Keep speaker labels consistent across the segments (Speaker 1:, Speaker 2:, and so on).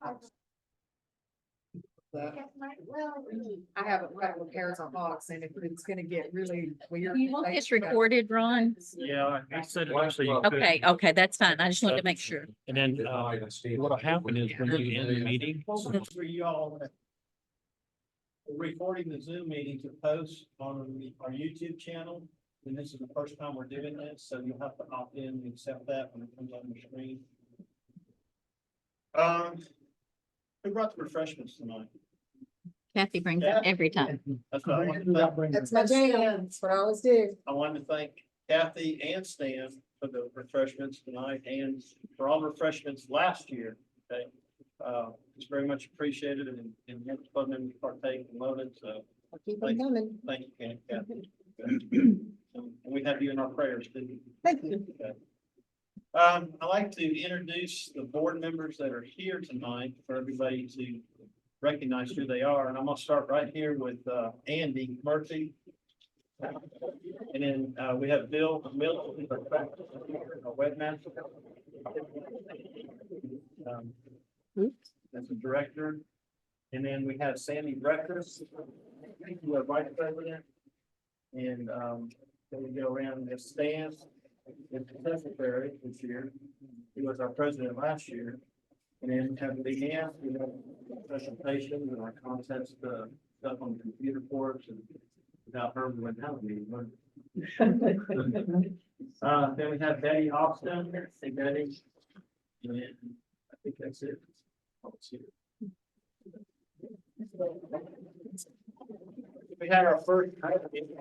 Speaker 1: I haven't read repairs on box, and if it's gonna get really weird.
Speaker 2: You want this recorded, Ron?
Speaker 3: Yeah, I said actually.
Speaker 2: Okay, okay, that's fine. I just wanted to make sure.
Speaker 3: And then, what'll happen is when you end the meeting.
Speaker 4: For you all, we're recording the Zoom meeting to post on our YouTube channel. And this is the first time we're doing this, so you'll have to opt in and accept that when it comes on the screen. Who brought the refreshments tonight?
Speaker 2: Kathy brings it every time.
Speaker 4: That's what I wanted to thank.
Speaker 1: That's my jam. That's what I always do.
Speaker 4: I wanted to thank Kathy and Stan for the refreshments tonight and for all the refreshments last year. Okay, it's very much appreciated and fun them to partake and love it. So
Speaker 1: I'll keep them coming.
Speaker 4: thank you, Kathy. And we have you in our prayers, didn't we?
Speaker 1: Thank you.
Speaker 4: Okay. I'd like to introduce the board members that are here tonight for everybody to recognize who they are. And I'm gonna start right here with Andy Murphy. And then we have Bill Mill, a webmaster. That's the director. And then we have Sandy Breakfast, who are vice president. And then we go around and Stan, the secretary this year. He was our president last year. And then have Leanne, you know, presentation and our contest stuff on the computer ports, and without her, we wouldn't have a meeting. Then we have Betty Austin. Hey, Betty. And I think that's it. Oh, it's here. We had our first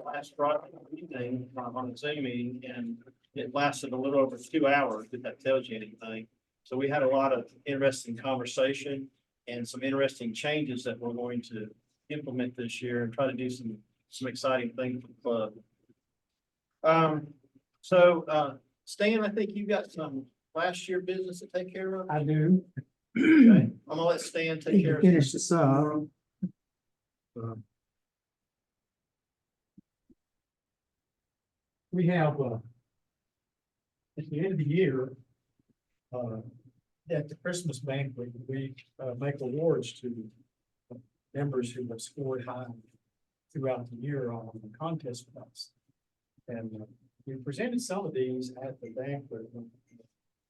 Speaker 4: last Friday evening on the Zoom meeting, and it lasted a little over 2 hours, if that tells you anything. So we had a lot of interesting conversation and some interesting changes that we're going to implement this year and try to do some exciting things for the club. Stan, I think you got some last year business to take care of.
Speaker 5: I do.
Speaker 4: Okay. I'm gonna let Stan take care of it.
Speaker 5: Finish this up. We have, at the end of the year, at the Christmas banquet, we make awards to members who have scored high throughout the year on the contest prize. And we presented some of these at the banquet when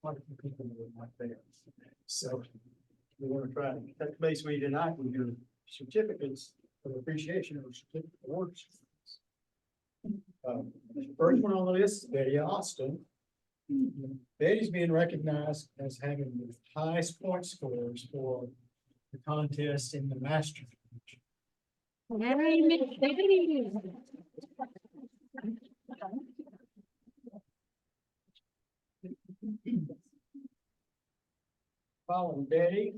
Speaker 5: quite a few people were not there. So we want to try to touch base with you tonight with your certificates of appreciation or certificate awards. The first one on the list is Betty Austin. Betty's being recognized as having the highest point scores for the contest in the master. Following Betty.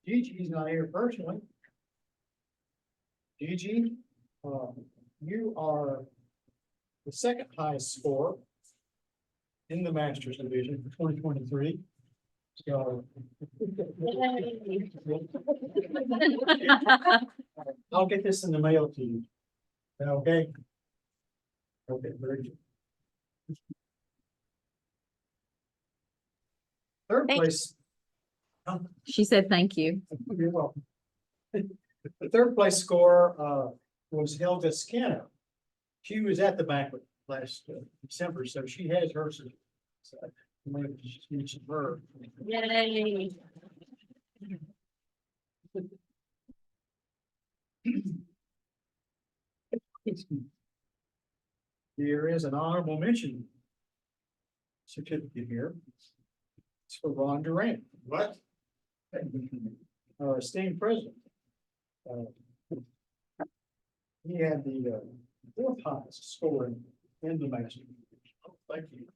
Speaker 5: Gigi's not here personally. Gigi, you are the second highest score in the Masters division for 2023. So I'll get this in the mail to you. Okay. Okay, very good. Third
Speaker 2: Thank
Speaker 5: place.
Speaker 2: She said, thank you.
Speaker 5: You're welcome. The third place score was Helga Skinner. She was at the banquet last December, so she has her. So I'm going to mention her.
Speaker 2: Yay.
Speaker 5: There is an honorable mention certificate here. It's for Ron Durant.
Speaker 4: What?
Speaker 5: Our esteemed president. He had the fourth highest score in the Masters.
Speaker 4: Oh, thank you.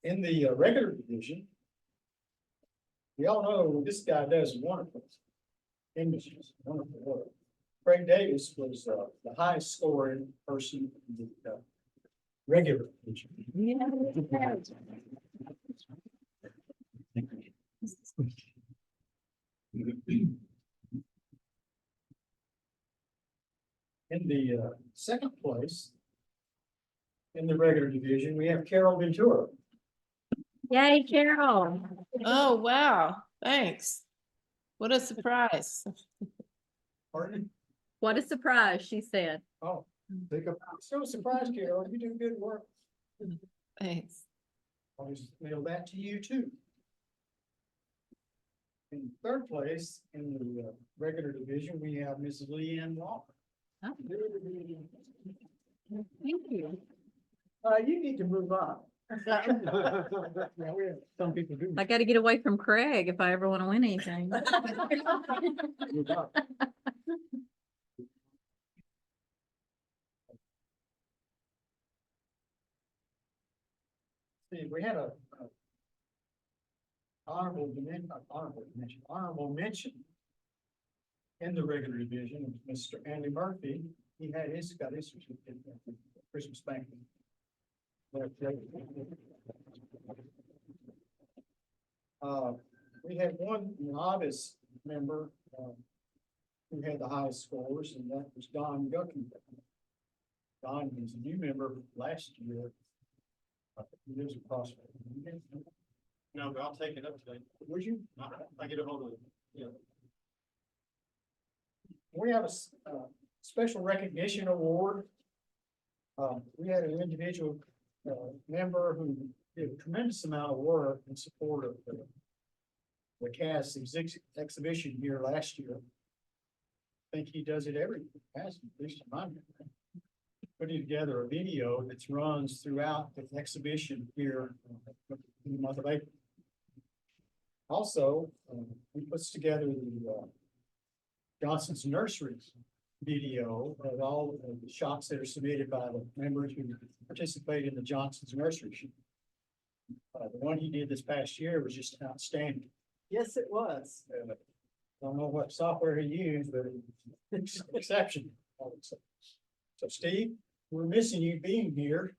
Speaker 5: In the regular division, we all know this guy does wonderful. English is wonderful work. Craig Davis was the highest scoring person in the regular division. In the second place, in the regular division, we have Carol Ventura.
Speaker 2: Yay, Carol.
Speaker 6: Oh, wow, thanks. What a surprise.
Speaker 5: Pardon?
Speaker 2: What a surprise, she said.
Speaker 5: Oh, I'm so surprised, Carol. You do good work.
Speaker 6: Thanks.
Speaker 5: I'll just mail that to you too. In third place, in the regular division, we have Mrs. Leanne Walker.
Speaker 2: Oh. Thank you.
Speaker 5: You need to move on. Yeah, we have some people do.
Speaker 2: I gotta get away from Craig if I ever want to win anything.
Speaker 5: Move on. See, we had a honorable mention in the regular division, of Mr. Andy Murphy. He got his certificate at the Christmas banquet. We had one novice member, who had the highest scores, and that was Don Guckenberg. Don was a new member last year. He lives across.
Speaker 4: No, but I'll take it up today.
Speaker 5: Would you?
Speaker 4: I get a hold of it. Yeah.
Speaker 5: We have a special recognition award. We had an individual member who did a tremendous amount of work in support of the CAS exhibition here last year. I think he does it every, at least in my memory. Putting together a video that runs throughout the exhibition here in the month of April. Also, he puts together the Johnson's Nurseries video of all of the shots that are submitted by the members who participate in the Johnson's Nursery shoot. The one he did this past year was just outstanding.
Speaker 1: Yes, it was.
Speaker 5: Don't know what software he used, but it's exceptional. So Steve, we're missing you being here,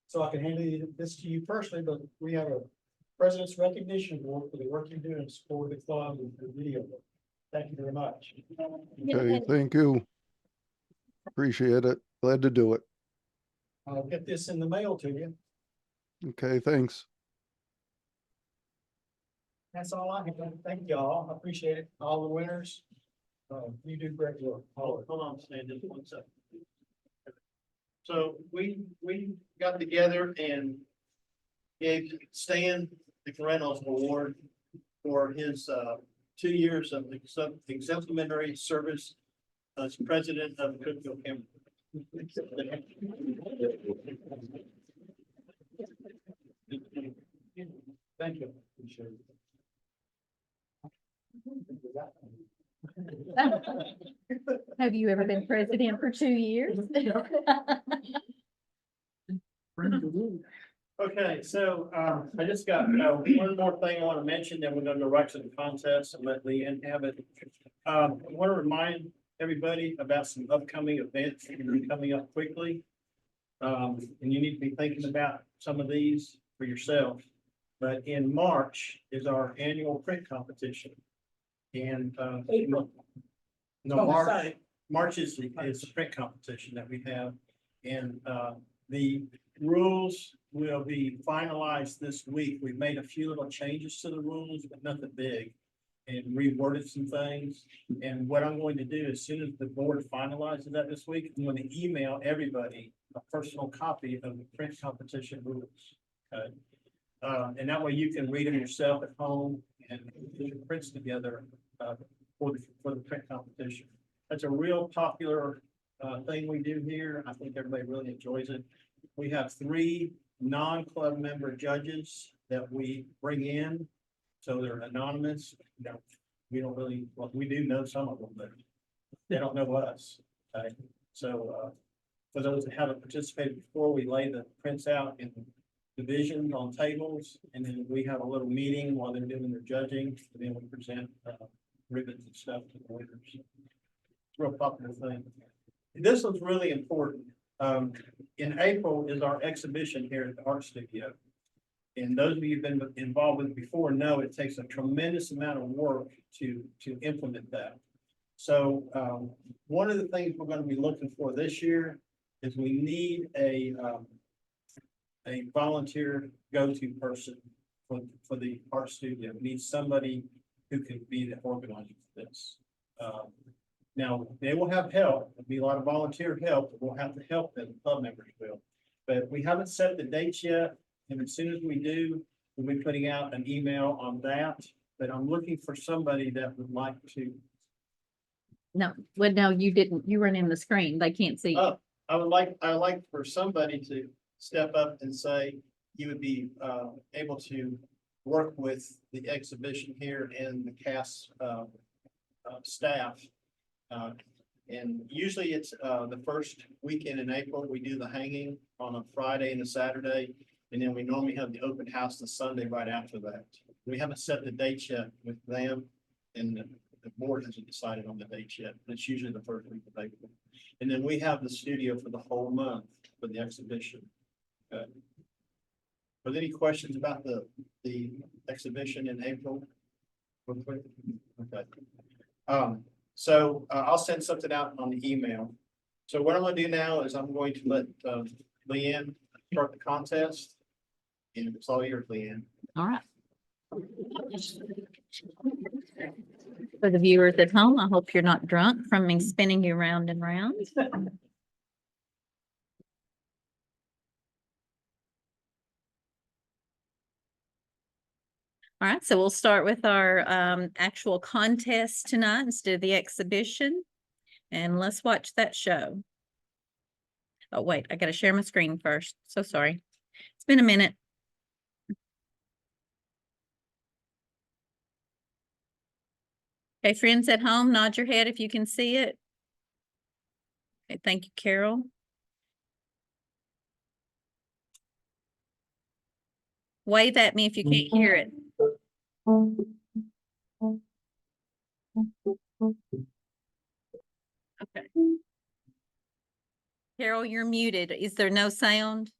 Speaker 5: so I can hand this to you personally, but we have a President's Recognition Award for the work you do in support of the club and the video. Thank you very much.
Speaker 7: Okay, thank you. Appreciate it. Glad to do it.
Speaker 5: I'll get this in the mail to you.
Speaker 7: Okay, thanks.
Speaker 5: That's all I have. Thank y'all. I appreciate it. All the winners. You do great work.
Speaker 4: Hold on, Stan, just 1 second. So we got together and gave Stan the Reynolds Award for his 2 years of exemplary service as president of Cookeville County.
Speaker 5: Thank you. Appreciate it.
Speaker 2: Have you ever been president for 2 years?
Speaker 4: Okay, so I just got one more thing I want to mention, then we're going to go right to the contest and let Leanne have it. I want to remind everybody about some upcoming events that are coming up quickly. And you need to be thinking about some of these for yourself. But in March is our annual print competition. And March is the print competition that we have. And the rules will be finalized this week. We've made a few little changes to the rules, but nothing big. And reworded some things. And what I'm going to do, as soon as the board finalizes that this week, I'm going to email everybody a personal copy of the print competition rules. Okay. And that way you can read them yourself at home and put your prints together for the print competition. That's a real popular thing we do here. I think everybody really enjoys it. We have 3 non-club member judges that we bring in. So they're anonymous. You know, we don't really, well, we do know some of them, but they don't know us. Okay. So for those that haven't participated before, we lay the prints out in division on tables, and then we have a little meeting while they're doing their judging, and then we present ribbons and stuff to the winners. It's a real popular thing. This one's really important. In April is our exhibition here at the Art Studio. And those of you who've been involved with it before know it takes a tremendous amount of work to implement that. So, one of the things we're gonna be looking for this year is we need a volunteer go-to person for the art studio. We need somebody who can be the organizer for this. Now, they will have help, there'll be a lot of volunteer help, we'll have to help them, club members will. But we haven't set the dates yet, and as soon as we do, we'll be putting out an email on that. But I'm looking for somebody that would like to,
Speaker 2: No, well, no, you didn't. You weren't in the screen. They can't see you.
Speaker 4: oh, I would like for somebody to step up and say, you would be, able to work with the exhibition here and the cast, staff. And usually it's, the first weekend in April, we do the hanging on a Friday and a Saturday. And then we normally have the open house the Sunday right after that. We haven't set the dates yet with them, and the board hasn't decided on the dates yet. It's usually the first week of April. And then we have the studio for the whole month for the exhibition. Okay. Are there any questions about the exhibition in April? Real quick? Okay. So I'll send something out on the email. So what I'm gonna do now is I'm going to let Leanne start the contest. And it's all yours, Leanne.
Speaker 2: All right. For the viewers at home, I hope you're not drunk from me spinning you round and round. All right, so we'll start with our actual contest tonight instead of the exhibition. And let's watch that show. Oh, wait, I gotta share my screen first. So sorry. It's been a minute. Okay, friends at home, nod your head if you can see it. Okay, thank you, Carol. Wave at me if you can't hear it. Okay. Carol, you're muted. Is there no sound?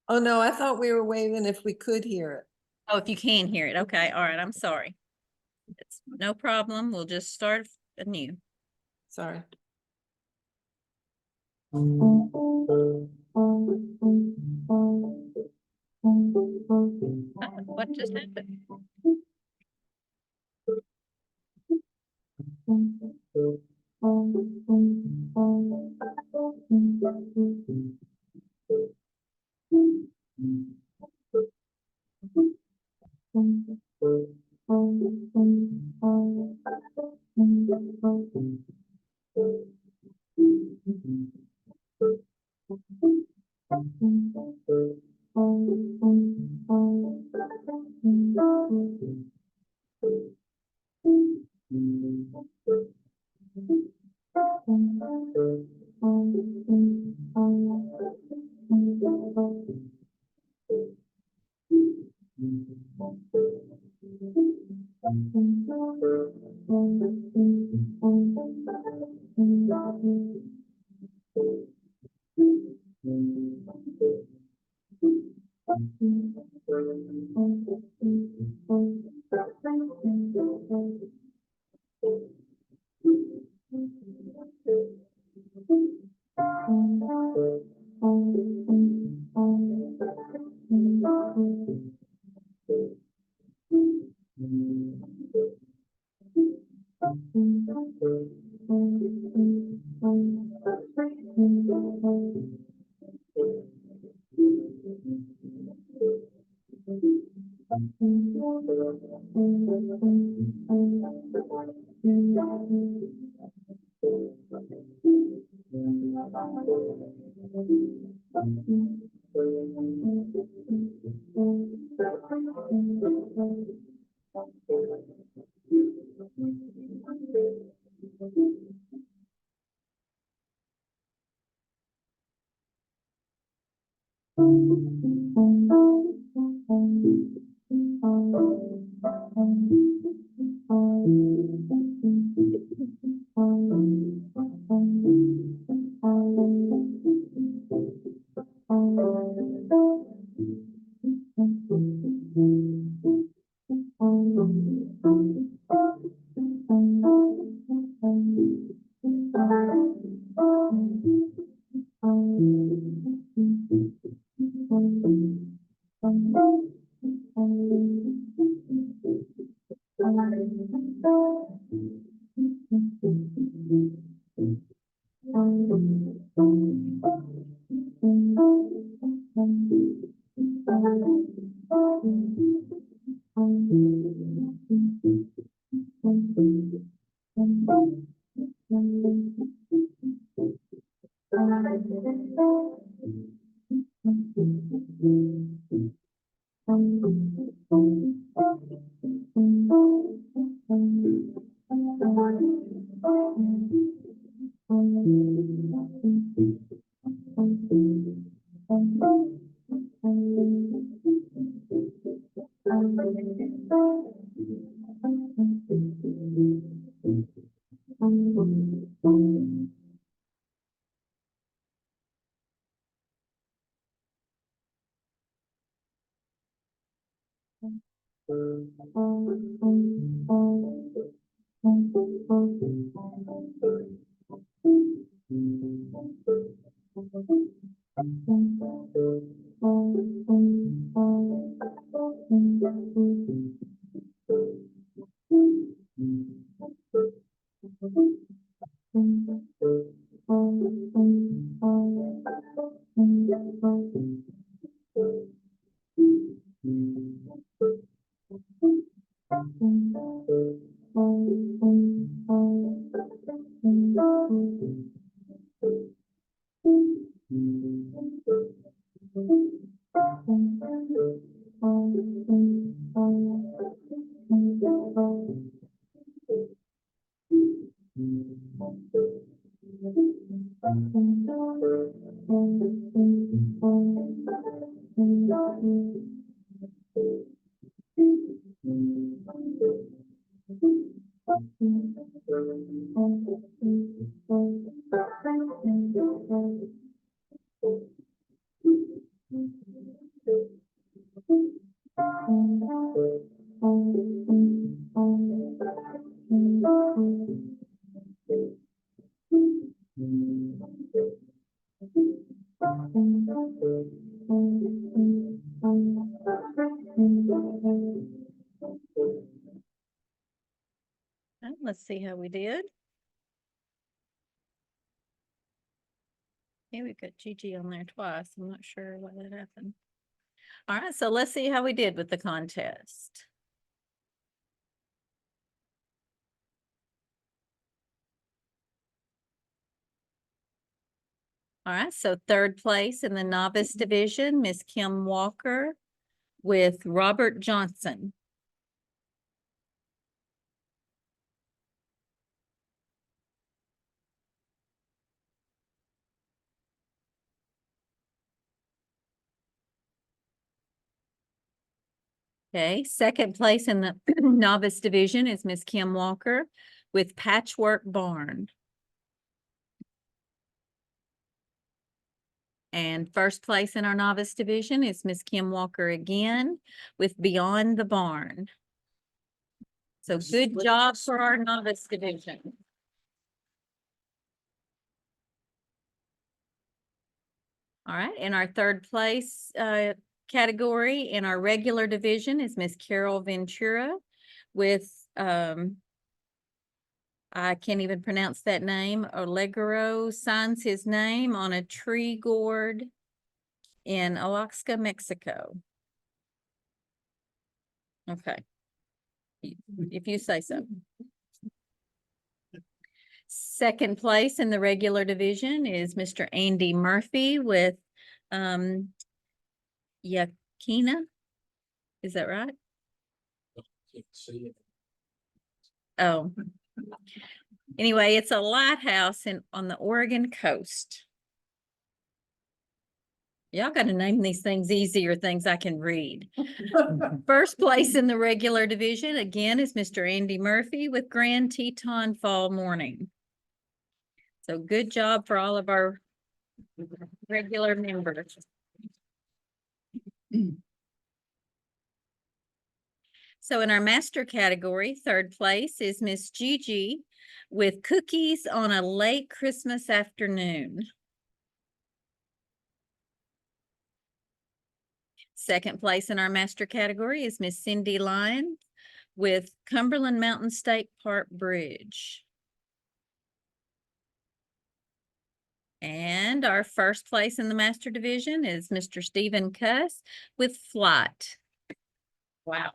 Speaker 6: Oh, no, I thought we were waving if we could hear it.
Speaker 2: Oh, if you can hear it. Okay, all right, I'm sorry. It's no problem. We'll just start anew.
Speaker 6: Sorry.
Speaker 2: What just happened? Let's see how we did. Yeah, we've got Gigi on there twice. I'm not sure why that happened. All right, so let's see how we did with the contest. All right, so third place in the novice division, Miss Kim Walker with Robert Johnson. Okay, second place in the novice division is Miss Kim Walker with Patchwork Barn. And first place in our novice division is Miss Kim Walker again with Beyond the Barn. So good job for our novice division. All right, in our third place category in our regular division is Miss Carol Ventura with I can't even pronounce that name. Oleguro signs his name on a tree gourd in Oaxaca, Mexico. Okay. If you say so. Second place in the regular division is Mr. Andy Murphy with Yakina. Is that right? Oh. Anyway, it's a lighthouse on the Oregon coast. Y'all got to name these things easier, things I can read. First place in the regular division, again, is Mr. Andy Murphy with Grand Teton Fall Morning. So good job for all of our regular members. So in our master category, third place is Miss Gigi with Cookies on a Late Christmas Afternoon. Second place in our master category is Miss Cindy Lyons with Cumberland Mountain State Park Bridge. And our first place in the master division is Mr. Stephen Cuss with Flight. Wow.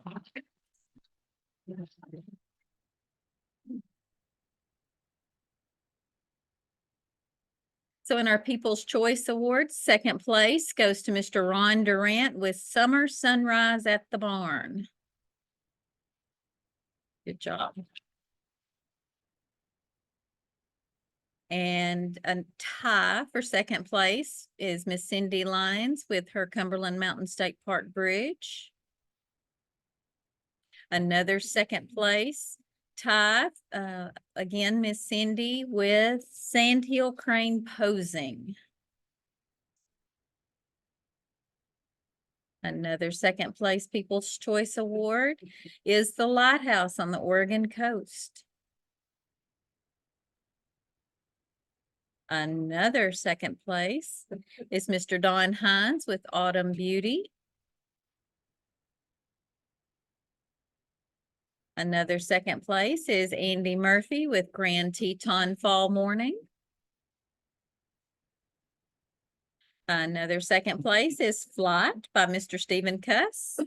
Speaker 2: So in our People's Choice Awards, second place goes to Mr. Ron Durant with Summer Sunrise at the Barn. Good job. And a tie for second place is Miss Cindy Lyons with her Cumberland Mountain State Park Bridge. Another second place tie, again, Miss Cindy with Sandhill Crane Posing. Another second place People's Choice Award is the Lighthouse on the Oregon coast. Another second place is Mr. Don Hines with Autumn Beauty. Another second place is Andy Murphy with Grand Teton Fall Morning. Another second place is Flight by Mr. Stephen Cuss.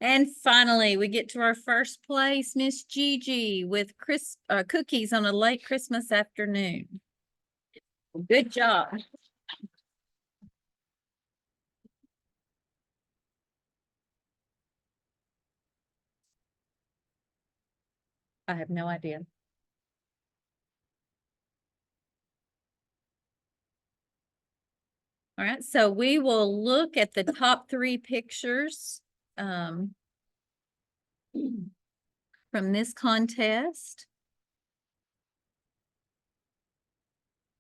Speaker 2: And finally, we get to our first place, Miss Gigi with cookies on a late Christmas afternoon. Good job. I have no idea. All right, so we will look at the top 3 pictures from this contest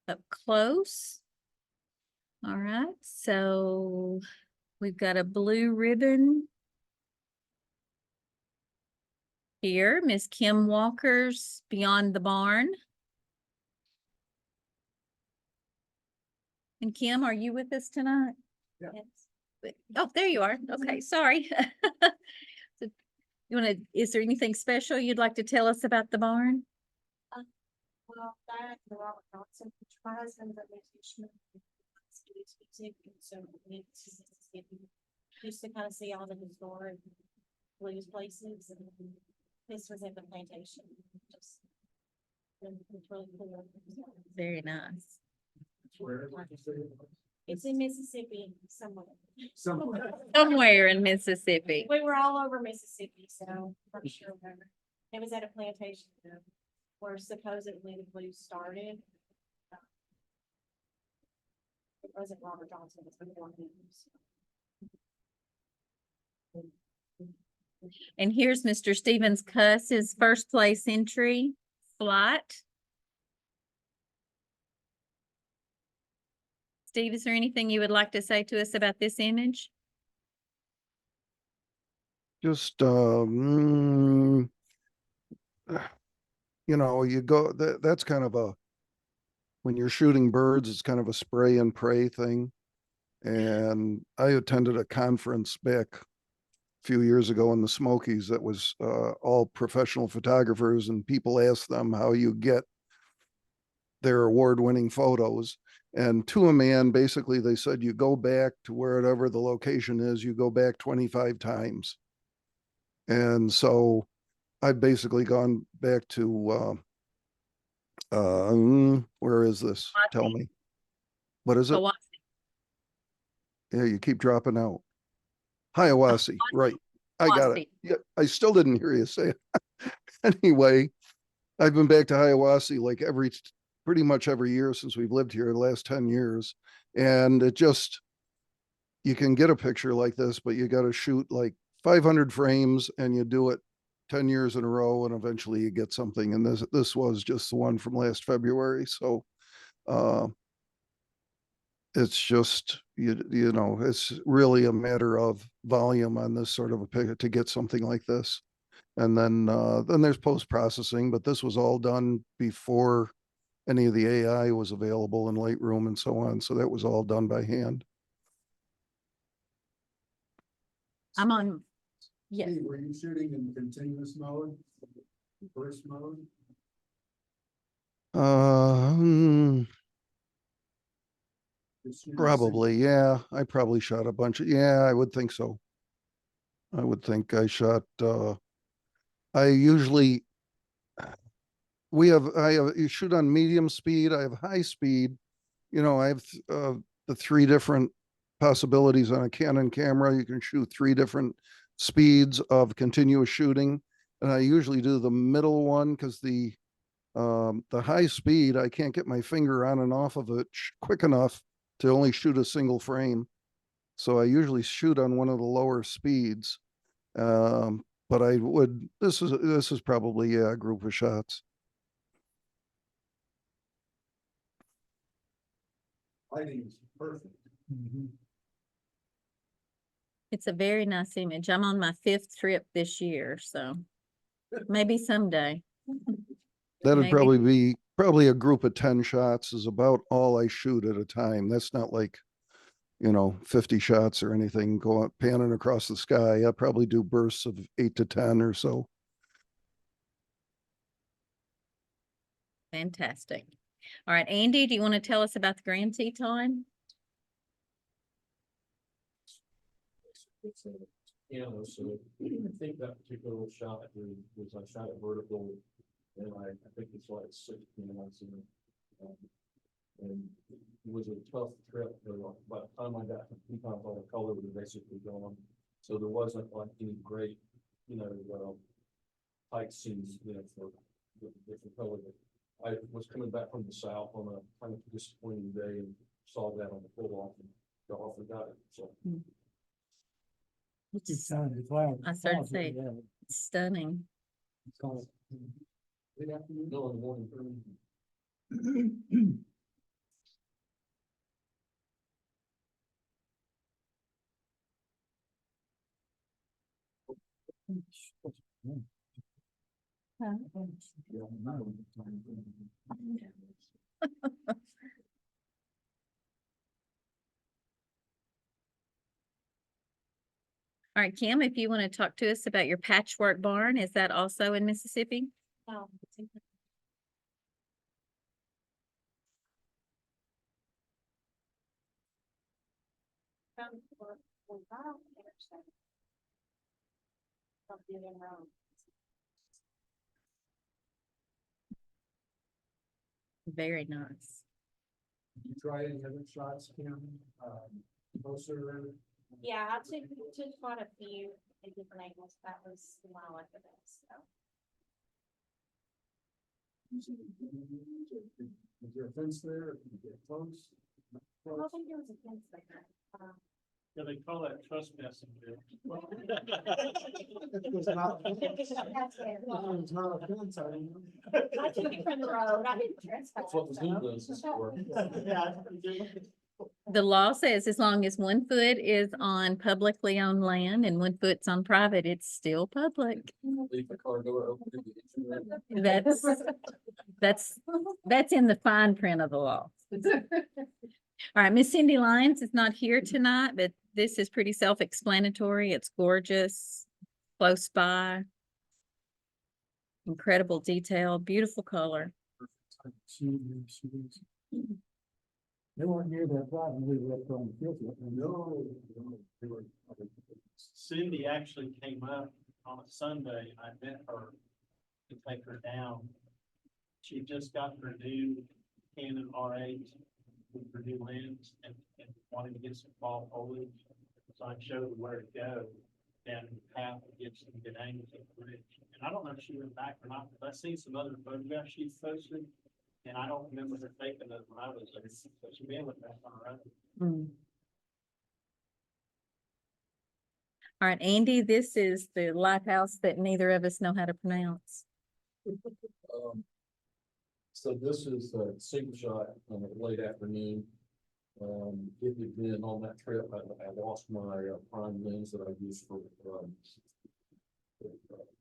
Speaker 2: up close. All right, so we've got a blue ribbon here, Miss Kim Walker's Beyond the Barn. And Kim, are you with us tonight?
Speaker 5: Yeah.
Speaker 2: Yes. Oh, there you are. Okay, sorry. So, is there anything special you'd like to tell us about the barn?
Speaker 8: Well, that, the Robert Johnson, my husband's a musician. So it's just to kind of see all the historic blues places, and this was at the plantation. Just it's really cool.
Speaker 2: Very nice.
Speaker 8: It's in Mississippi somewhere.
Speaker 2: Somewhere in Mississippi.
Speaker 8: We were all over Mississippi, so I'm sure where. It was at a plantation where supposedly the blues started. It wasn't Robert Johnson, it was before him.
Speaker 2: And here's Mr. Stevens Cuss's first place entry, Flight. Steve, is there anything you would like to say to us about this image?
Speaker 7: Just, you know, you go, that's kind of when you're shooting birds, it's kind of a spray and pray thing. And I attended a conference back a few years ago in the Smokies that was all professional photographers, and people asked them how you get their award-winning photos. And to a man, basically, they said, you go back to wherever the location is, you go back 25 times. And so I've basically gone back to, where is this? Tell me. What is it?
Speaker 2: Hawaii.
Speaker 7: Yeah, you keep dropping out. Hiawassee, right. I got it.
Speaker 2: Hiawassee.
Speaker 7: Yeah, I still didn't hear you say it. Anyway, I've been back to Hiawassee like pretty much every year since we've lived here the last 10 years. And it just, you can get a picture like this, but you got to shoot like 500 frames and you do it 10 years in a row, and eventually you get something. And this was just the one from last February. So it's just, you know, it's really a matter of volume on this sort of a picture to get something like this. And then there's post-processing, but this was all done before any of the AI was available in Lightroom and so on. So that was all done by hand.
Speaker 2: I'm on. Yes.
Speaker 5: Steve, were you shooting in continuous mode, burst mode?
Speaker 7: Probably, yeah. I probably shot a bunch of, yeah, I would think so. I would think I shot, I usually, you shoot on medium speed, I have high speed. You know, I have the three different possibilities on a Canon camera. You can shoot three different speeds of continuous shooting. And I usually do the middle one because the high speed, I can't get my finger on and off of it quick enough to only shoot a single frame. So I usually shoot on one of the lower speeds. But this is probably, yeah, a group of shots.
Speaker 5: Lighting is perfect.
Speaker 2: It's a very nice image. I'm on my 5th trip this year, so maybe someday.
Speaker 7: That'd
Speaker 2: Maybe.
Speaker 7: probably be, probably a group of 10 shots is about all I shoot at a time. That's not like, 50 shots or anything going panning across the sky. I probably do bursts of 8 to 10 or so.
Speaker 2: Fantastic. All right, Andy, do you want to tell us about the grantee time?
Speaker 3: So I think that particular shot was I shot it vertical, and I think it's like 16 months in. And it was a tough trip. By the time I got to Pecan, all the color was basically gone. So there wasn't like any great, fight scenes, for the different color. I was coming back from the south on a kind of disappointing day and saw that on the pull off and got off and got it. So.
Speaker 2: I started to say, it's stunning.
Speaker 3: No, in the morning.
Speaker 2: All right, Kim, if you want to talk to us about your patchwork barn, is that also in Mississippi?
Speaker 8: It's in- we're right on the interstate. Up the other road.
Speaker 2: Very nice.
Speaker 5: You try any other shots, Kim? Closer.
Speaker 8: Yeah, I took quite a few in different angles. That was the one I liked the best, so.
Speaker 5: Is there a fence there? Can you get close?
Speaker 8: I don't think there was a fence there.
Speaker 4: Yeah, they call that trespassing.
Speaker 5: It was not a fence.
Speaker 8: That's it.
Speaker 5: It was not a fence, I mean.
Speaker 8: I took it from the road. I didn't trespass.
Speaker 3: That's what the
Speaker 8: so.
Speaker 3: Zoom does is for.
Speaker 2: The law says as long as 1 foot is on publicly owned land and 1 foot's on private, it's still public.
Speaker 3: Leave the car door open.
Speaker 2: That's in the fine print of the law. All right, Miss Cindy Lyons is not here tonight, but this is pretty self-explanatory. It's gorgeous, close by. Incredible detail, beautiful color.
Speaker 5: They weren't near that problem, we were up on the field. No.
Speaker 4: Cindy actually came up on a Sunday, and I met her to take her down. She just got her new Canon R8 with her new lens and wanted to get some fall foliage. So I showed her where to go and how to get some good angles at the bridge. And I don't know if she went back or not, but I've seen some other photographs she's posted. And I don't remember her taking those when I was there, so she may have looked back on her own.
Speaker 2: All right, Andy, this is the lighthouse that neither of us know how to pronounce.
Speaker 3: So this is a single shot on a late afternoon. If you've been on that trip, I lost my prime lens that I used for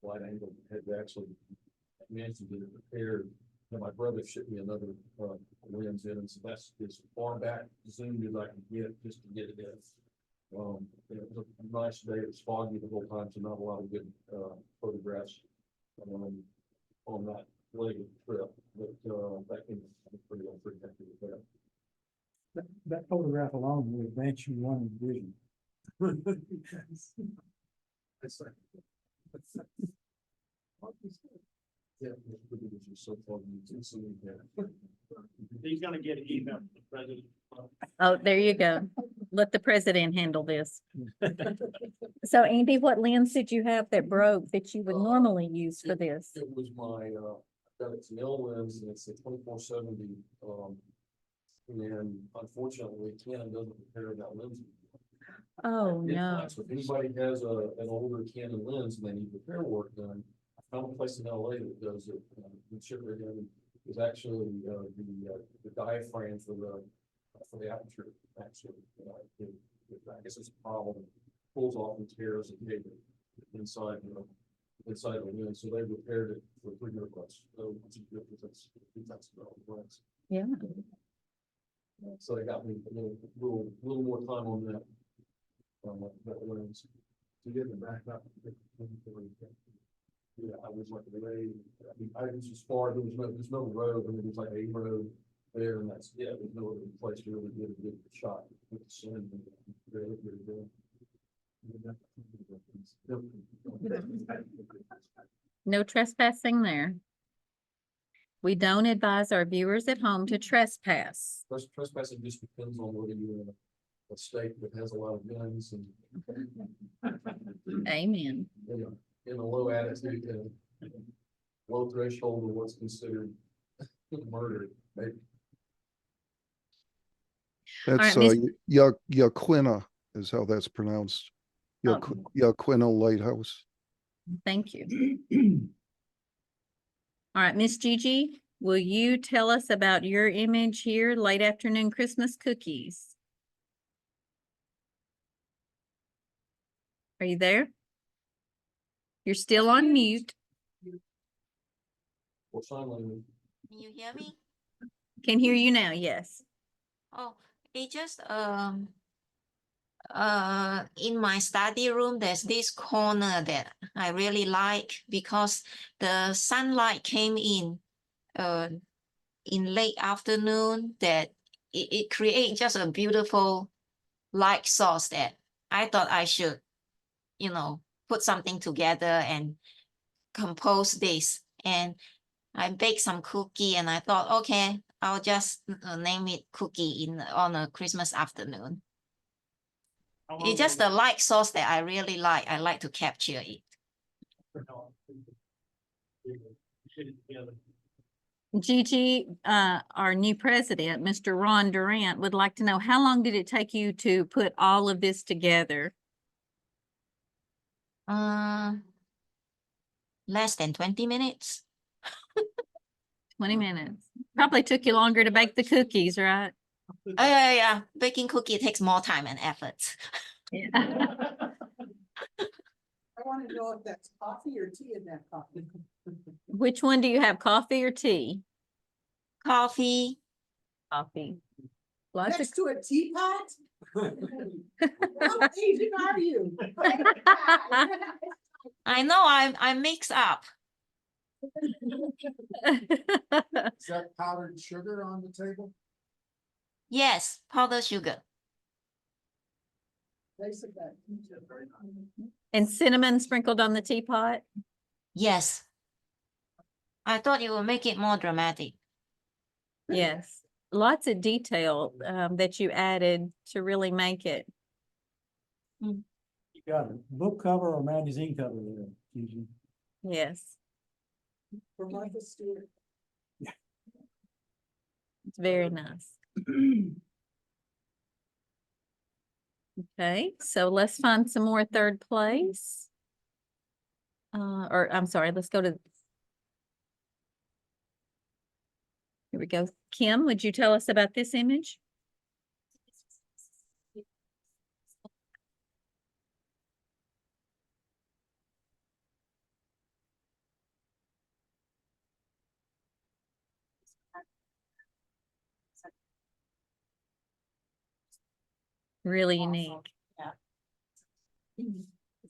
Speaker 3: wide angle. Had actually managed to get it repaired. And my brother shipped me another lens in, and so that's as far back zoomed as I can get just to get it in. It was a nice day. It was foggy the whole time, so not a lot of good photographs on that leg trip. But that came pretty happy with that.
Speaker 5: That photograph alone will advance you one in vision.
Speaker 3: Yeah, the privilege is so far, you can see that.
Speaker 4: He's gonna get an email from the president.
Speaker 2: Oh, there you go. Let the president handle this. So Andy, what lens did you have that broke that you would normally use for this?
Speaker 3: It was my, got it's an L lens and it's a 2470, and unfortunately Canon doesn't repair that lens.
Speaker 2: Oh,
Speaker 3: If
Speaker 2: no.
Speaker 3: not, so if anybody has an older Canon lens and they need repair work done, I found a place in LA that does it. The chipper again is actually, the diaphragm for the aperture, actually. I guess it's a problem, pulls off and tears the cable inside, inside the lens, so they repaired it for $300. So it's a good, that's the lens.
Speaker 2: Yeah.
Speaker 3: So they got me a little more time on that. That lens. To get the back up. Yeah, I was like, I was as far, there's no road, I mean, there's like a road there, and that's, yeah, there's no other place to really get a good shot with the sun.
Speaker 2: No trespassing there. We don't advise our viewers at home to trespass.
Speaker 3: Trespassing just depends on whether you're in a state that has a lot of guns and
Speaker 2: Amen.
Speaker 3: in a low attitude and low threshold of what's considered murder.
Speaker 7: That's,
Speaker 2: Miss-
Speaker 7: Yaquina is how that's pronounced.
Speaker 2: Oh.
Speaker 7: Yaquina Lighthouse.
Speaker 2: Thank you. All right, Miss Gigi, will you tell us about your image here, late afternoon Christmas cookies? Are you there? You're still on mute.
Speaker 3: Or sign language.
Speaker 8: Can you hear me?
Speaker 2: Can hear you now, yes.
Speaker 8: Oh, it just, in my study room, there's this corner that I really like because the sunlight came in late afternoon that it creates just a beautiful light source that I thought I should, put something together and compose this. And I baked some cookie and I thought, okay, I'll just name it cookie on a Christmas afternoon. It's just the light source that I really like. I like to capture it.
Speaker 2: Gigi, our new president, Mr. Ron Durant, would like to know, how long did it take you to put all of this together?
Speaker 8: Less than 20 minutes.
Speaker 2: 20 minutes. Probably took you longer to bake the cookies, right?
Speaker 8: Yeah. Baking cookie takes more time and effort.
Speaker 2: Yeah.
Speaker 1: I want to know if that's coffee or tea in that coffee.
Speaker 2: Which one do you have, coffee or tea?
Speaker 8: Coffee.
Speaker 2: Coffee. Lots of
Speaker 1: Next to a teapot? How Asian are you?
Speaker 8: I know I mix up.
Speaker 3: Is that powdered sugar on the table?
Speaker 8: Yes, powdered sugar.
Speaker 1: They said that.
Speaker 2: And cinnamon sprinkled on the teapot?
Speaker 8: Yes. I thought it would make it more dramatic.
Speaker 2: Yes. Lots of detail that you added to really make it.
Speaker 5: You got a book cover or magazine cover there, Gigi?
Speaker 2: Yes,
Speaker 1: For Martha Stewart.
Speaker 2: it's very nice. Okay, so let's find some more third place. Or I'm sorry, let's go to. Here we go. Kim, would you tell us about this image? Really unique.
Speaker 1: I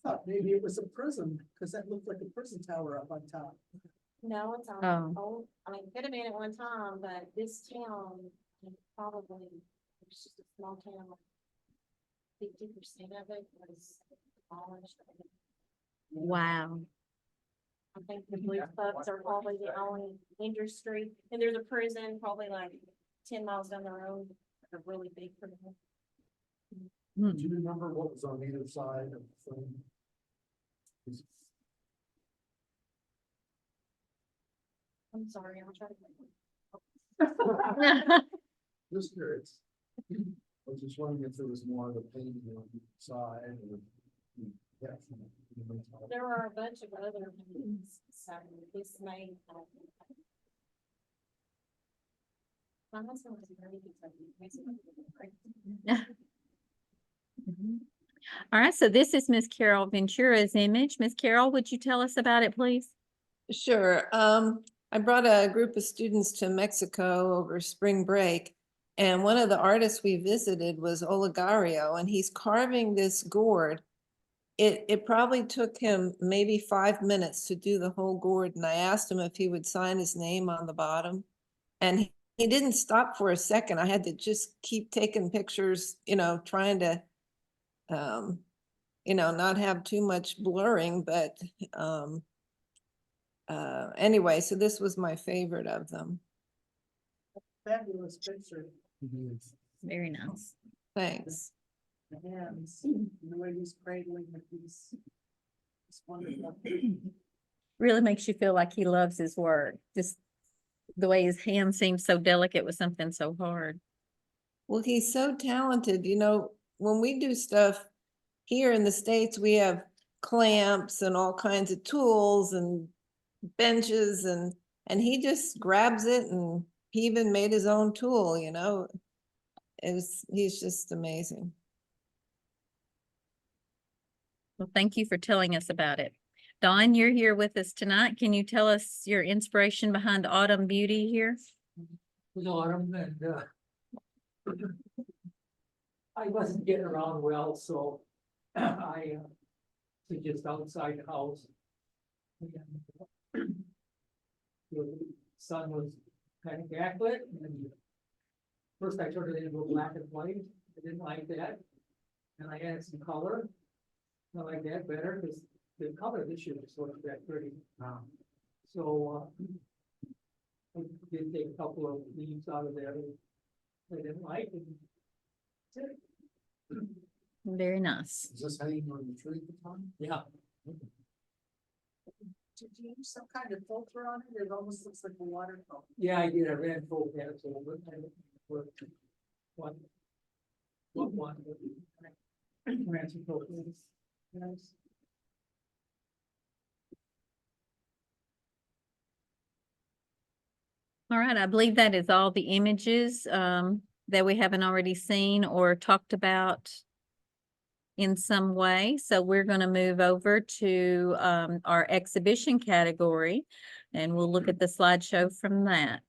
Speaker 1: thought maybe it was a prison, because that looked like a prison tower up on top.
Speaker 8: No, it's
Speaker 2: Oh.
Speaker 8: old. I mean, it could have been at one time, but this town probably, it's just a small town. 50% of it was demolished.
Speaker 2: Wow.
Speaker 9: I think the blues clubs are probably the only industry, and there's a prison probably like 10 miles down the road, a really big prison.
Speaker 2: Hmm.
Speaker 5: Do you remember what was on either side of the phone?
Speaker 9: I'm sorry, I'll try to.
Speaker 5: Just curious. I was just wondering if there was more of a painting on the side or. Yeah.
Speaker 9: There are a bunch of other things, so this may. My husband was very good at it.
Speaker 2: Mhm. All right, so this is Miss Carol Ventura's image. Miss Carol, would you tell us about it, please?
Speaker 6: Sure. I brought a group of students to Mexico over spring break. And one of the artists we visited was Olegario, and he's carving this gourd. It probably took him maybe 5 minutes to do the whole gourd. And I asked him if he would sign his name on the bottom. And he didn't stop for a second. I had to just keep taking pictures, trying to, not have too much blurring, but, anyway, so this was my favorite of them.
Speaker 1: Fabulous picture,
Speaker 2: Very nice.
Speaker 6: Thanks.
Speaker 1: the hands, and the way he's cradling the piece. It's wonderful.
Speaker 2: Really makes you feel like he loves his work. Just the way his hands seem so delicate with something so hard.
Speaker 6: Well, he's so talented, when we do stuff here in the States, we have clamps and all kinds of tools and benches and he just grabs it and he even made his own tool, he's just amazing.
Speaker 2: Well, thank you for telling us about it. Dawn, you're here with us tonight. Can you tell us your inspiration behind Autumn Beauty here?
Speaker 10: Was autumn and I wasn't getting around well, so I was just outside the house. And, the sun was kind of backlit and first I turned it into black and white. I didn't like that. And I added some color. I like that better because the color this year just wasn't that pretty. So I did take a couple of leaves out of there that I didn't like. And that's it.
Speaker 2: Very nice.
Speaker 5: Is this hanging on the tree at the time?
Speaker 10: Yeah.
Speaker 1: Did you use some kind of filter on it? It almost looks like a watercolor.
Speaker 10: Yeah, I did. I ran full pants over it. I worked one. Ran some full pants. Nice.
Speaker 2: All right, I believe that is all the images that we haven't already seen or talked about in some way. So we're going to move over to our exhibition category and we'll look at the slideshow from that.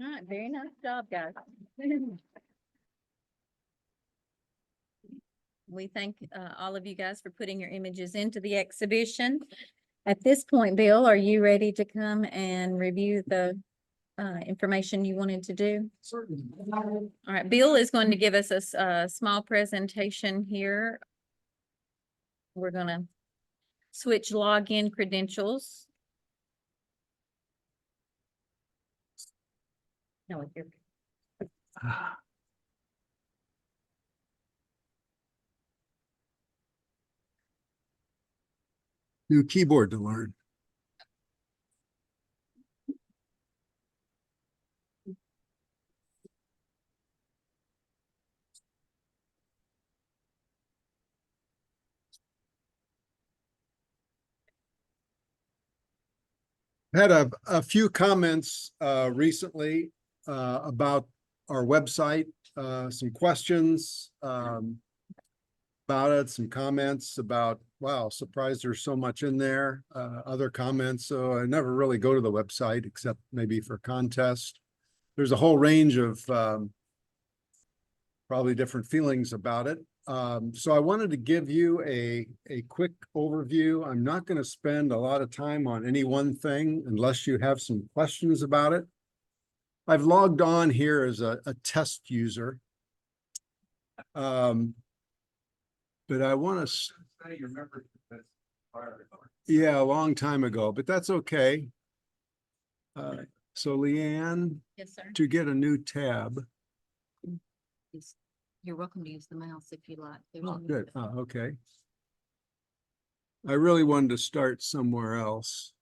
Speaker 2: All right, very nice job, guys. We thank all of you guys for putting your images into the exhibition. At this point, Bill, are you ready to come and review the information you wanted to do?
Speaker 5: Certainly.
Speaker 2: All right, Bill is going to give us a small presentation here. We're gonna switch login credentials. No, you're.
Speaker 11: New keyboard to learn. Had a few comments recently about our website, some questions about it, some comments about, wow, surprised there's so much in there, other comments. So I never really go to the website except maybe for contest. There's a whole range of probably different feelings about it. So I wanted to give you a quick overview. I'm not going to spend a lot of time on any one thing unless you have some questions about it. I've logged on here as a test user. But I want to say you remember that. Yeah, a long time ago, but that's okay. So Leanne,
Speaker 2: Yes, sir.
Speaker 11: to get a new tab.
Speaker 2: You're welcome to use the mouse if you like.
Speaker 11: Oh, good. Oh, okay. I really wanted to start somewhere else.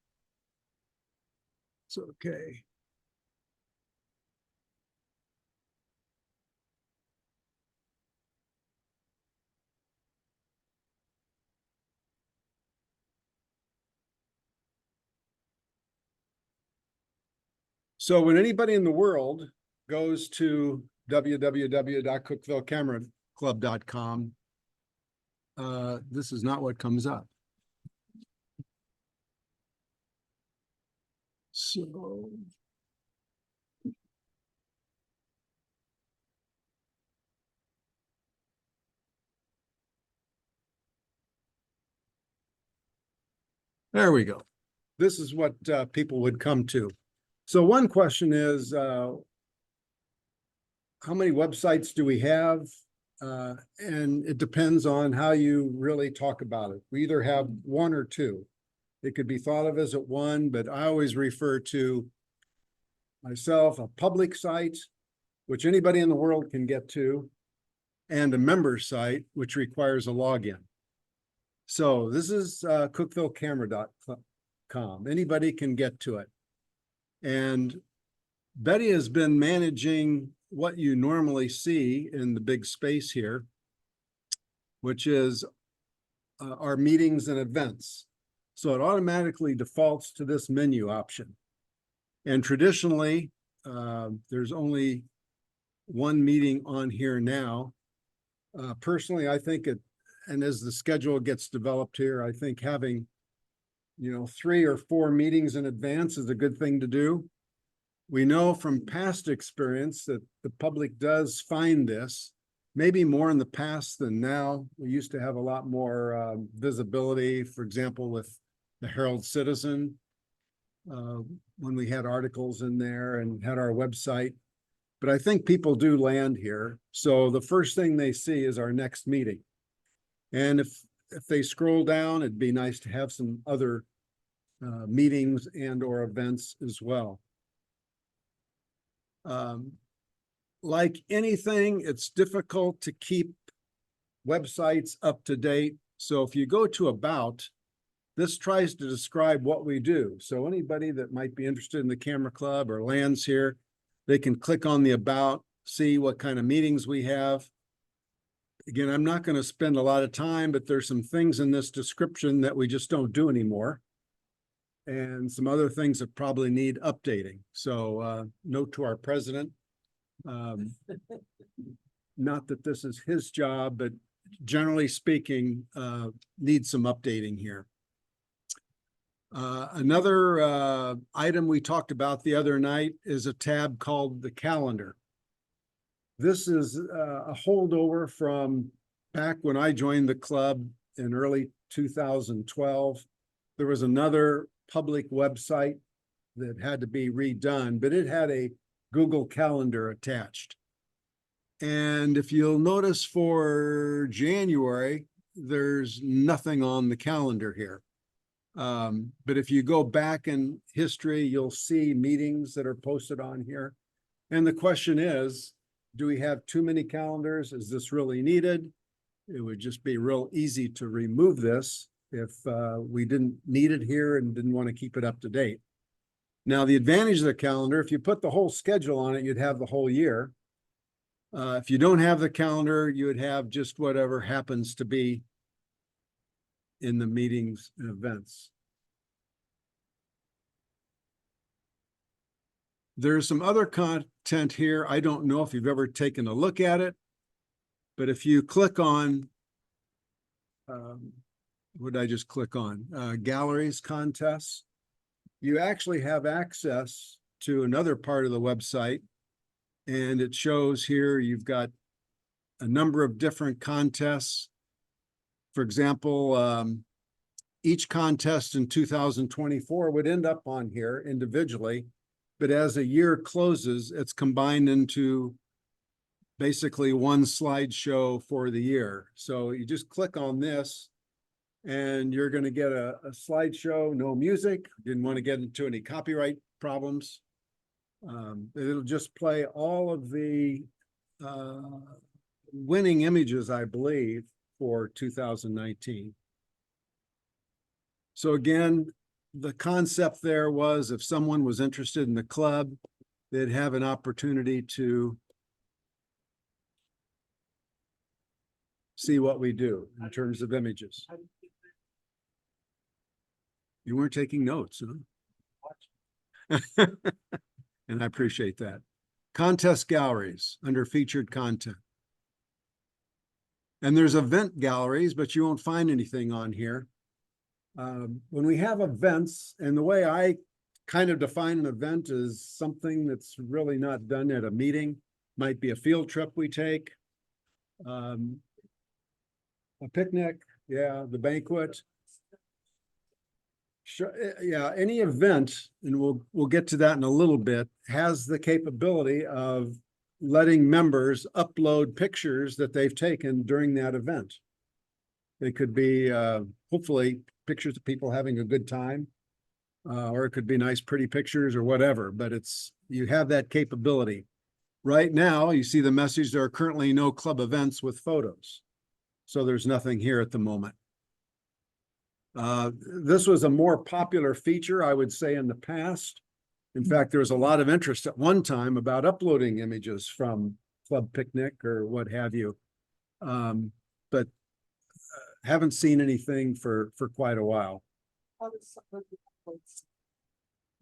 Speaker 11: It's okay. So when anybody in the world goes to www.cookevillecameraclub.com, this is not what comes up. So there we go. This is what people would come to. So one question is, how many websites do we have? And it depends on how you really talk about it. We either have one or two. It could be thought of as at one, but I always refer to myself, a public site, which anybody in the world can get to, and a member site, which requires a login. So this is cookvillecamera.com. Anybody can get to it. And Betty has been managing what you normally see in the big space here, which is our meetings and events. So it automatically defaults to this menu option. And traditionally, there's only one meeting on here now. Personally, I think it, and as the schedule gets developed here, I think having, 3 or 4 meetings in advance is a good thing to do. We know from past experience that the public does find this, maybe more in the past than now. We used to have a lot more visibility, for example, with the Herald Citizen, when we had articles in there and had our website. But I think people do land here. So the first thing they see is our next meeting. And if they scroll down, it'd be nice to have some other meetings and or events as well. Like anything, it's difficult to keep websites up to date. So if you go to About, this tries to describe what we do. So anybody that might be interested in the Camera Club or lands here, they can click on the About, see what kind of meetings we have. Again, I'm not going to spend a lot of time, but there's some things in this description that we just don't do anymore. And some other things that probably need updating. So note to our president, not that this is his job, but generally speaking, needs some updating here. Another item we talked about the other night is a tab called the calendar. This is a holdover from back when I joined the club in early 2012. There was another public website that had to be redone, but it had a Google Calendar attached. And if you'll notice for January, there's nothing on the calendar here. But if you go back in history, you'll see meetings that are posted on here. And the question is, do we have too many calendars? Is this really needed? It would just be real easy to remove this if we didn't need it here and didn't want to keep it up to date. Now, the advantage of the calendar, if you put the whole schedule on it, you'd have the whole year. If you don't have the calendar, you would have just whatever happens to be in the meetings and events. There's some other content here. I don't know if you've ever taken a look at it, but if you click on, what did I just click on? Galleries, contests. You actually have access to another part of the website, and it shows here you've got a number of different contests. For example, each contest in 2024 would end up on here individually, but as a year closes, it's combined into basically one slideshow for the year. So you just click on this and you're going to get a slideshow, no music. Didn't want to get into any copyright problems. It'll just play all of the winning images, I believe, for 2019. So again, the concept there was if someone was interested in the club, they'd have an opportunity to see what we do in terms of images. You weren't taking notes, huh? And I appreciate that. Contest galleries under featured content. And there's event galleries, but you won't find anything on here. When we have events, and the way I kind of define an event is something that's really not done at a meeting, might be a field trip we take, a picnic, yeah, the banquet. Sure, yeah, any event, and we'll get to that in a little bit, has the capability of letting members upload pictures that they've taken during that event. They could be hopefully pictures of people having a good time. Or it could be nice, pretty pictures or whatever, but you have that capability. Right now, you see the message, there are currently no club events with photos. So there's nothing here at the moment. This was a more popular feature, I would say, in the past. In fact, there was a lot of interest at one time about uploading images from Club Picnic or what have you. But haven't seen anything for quite a while.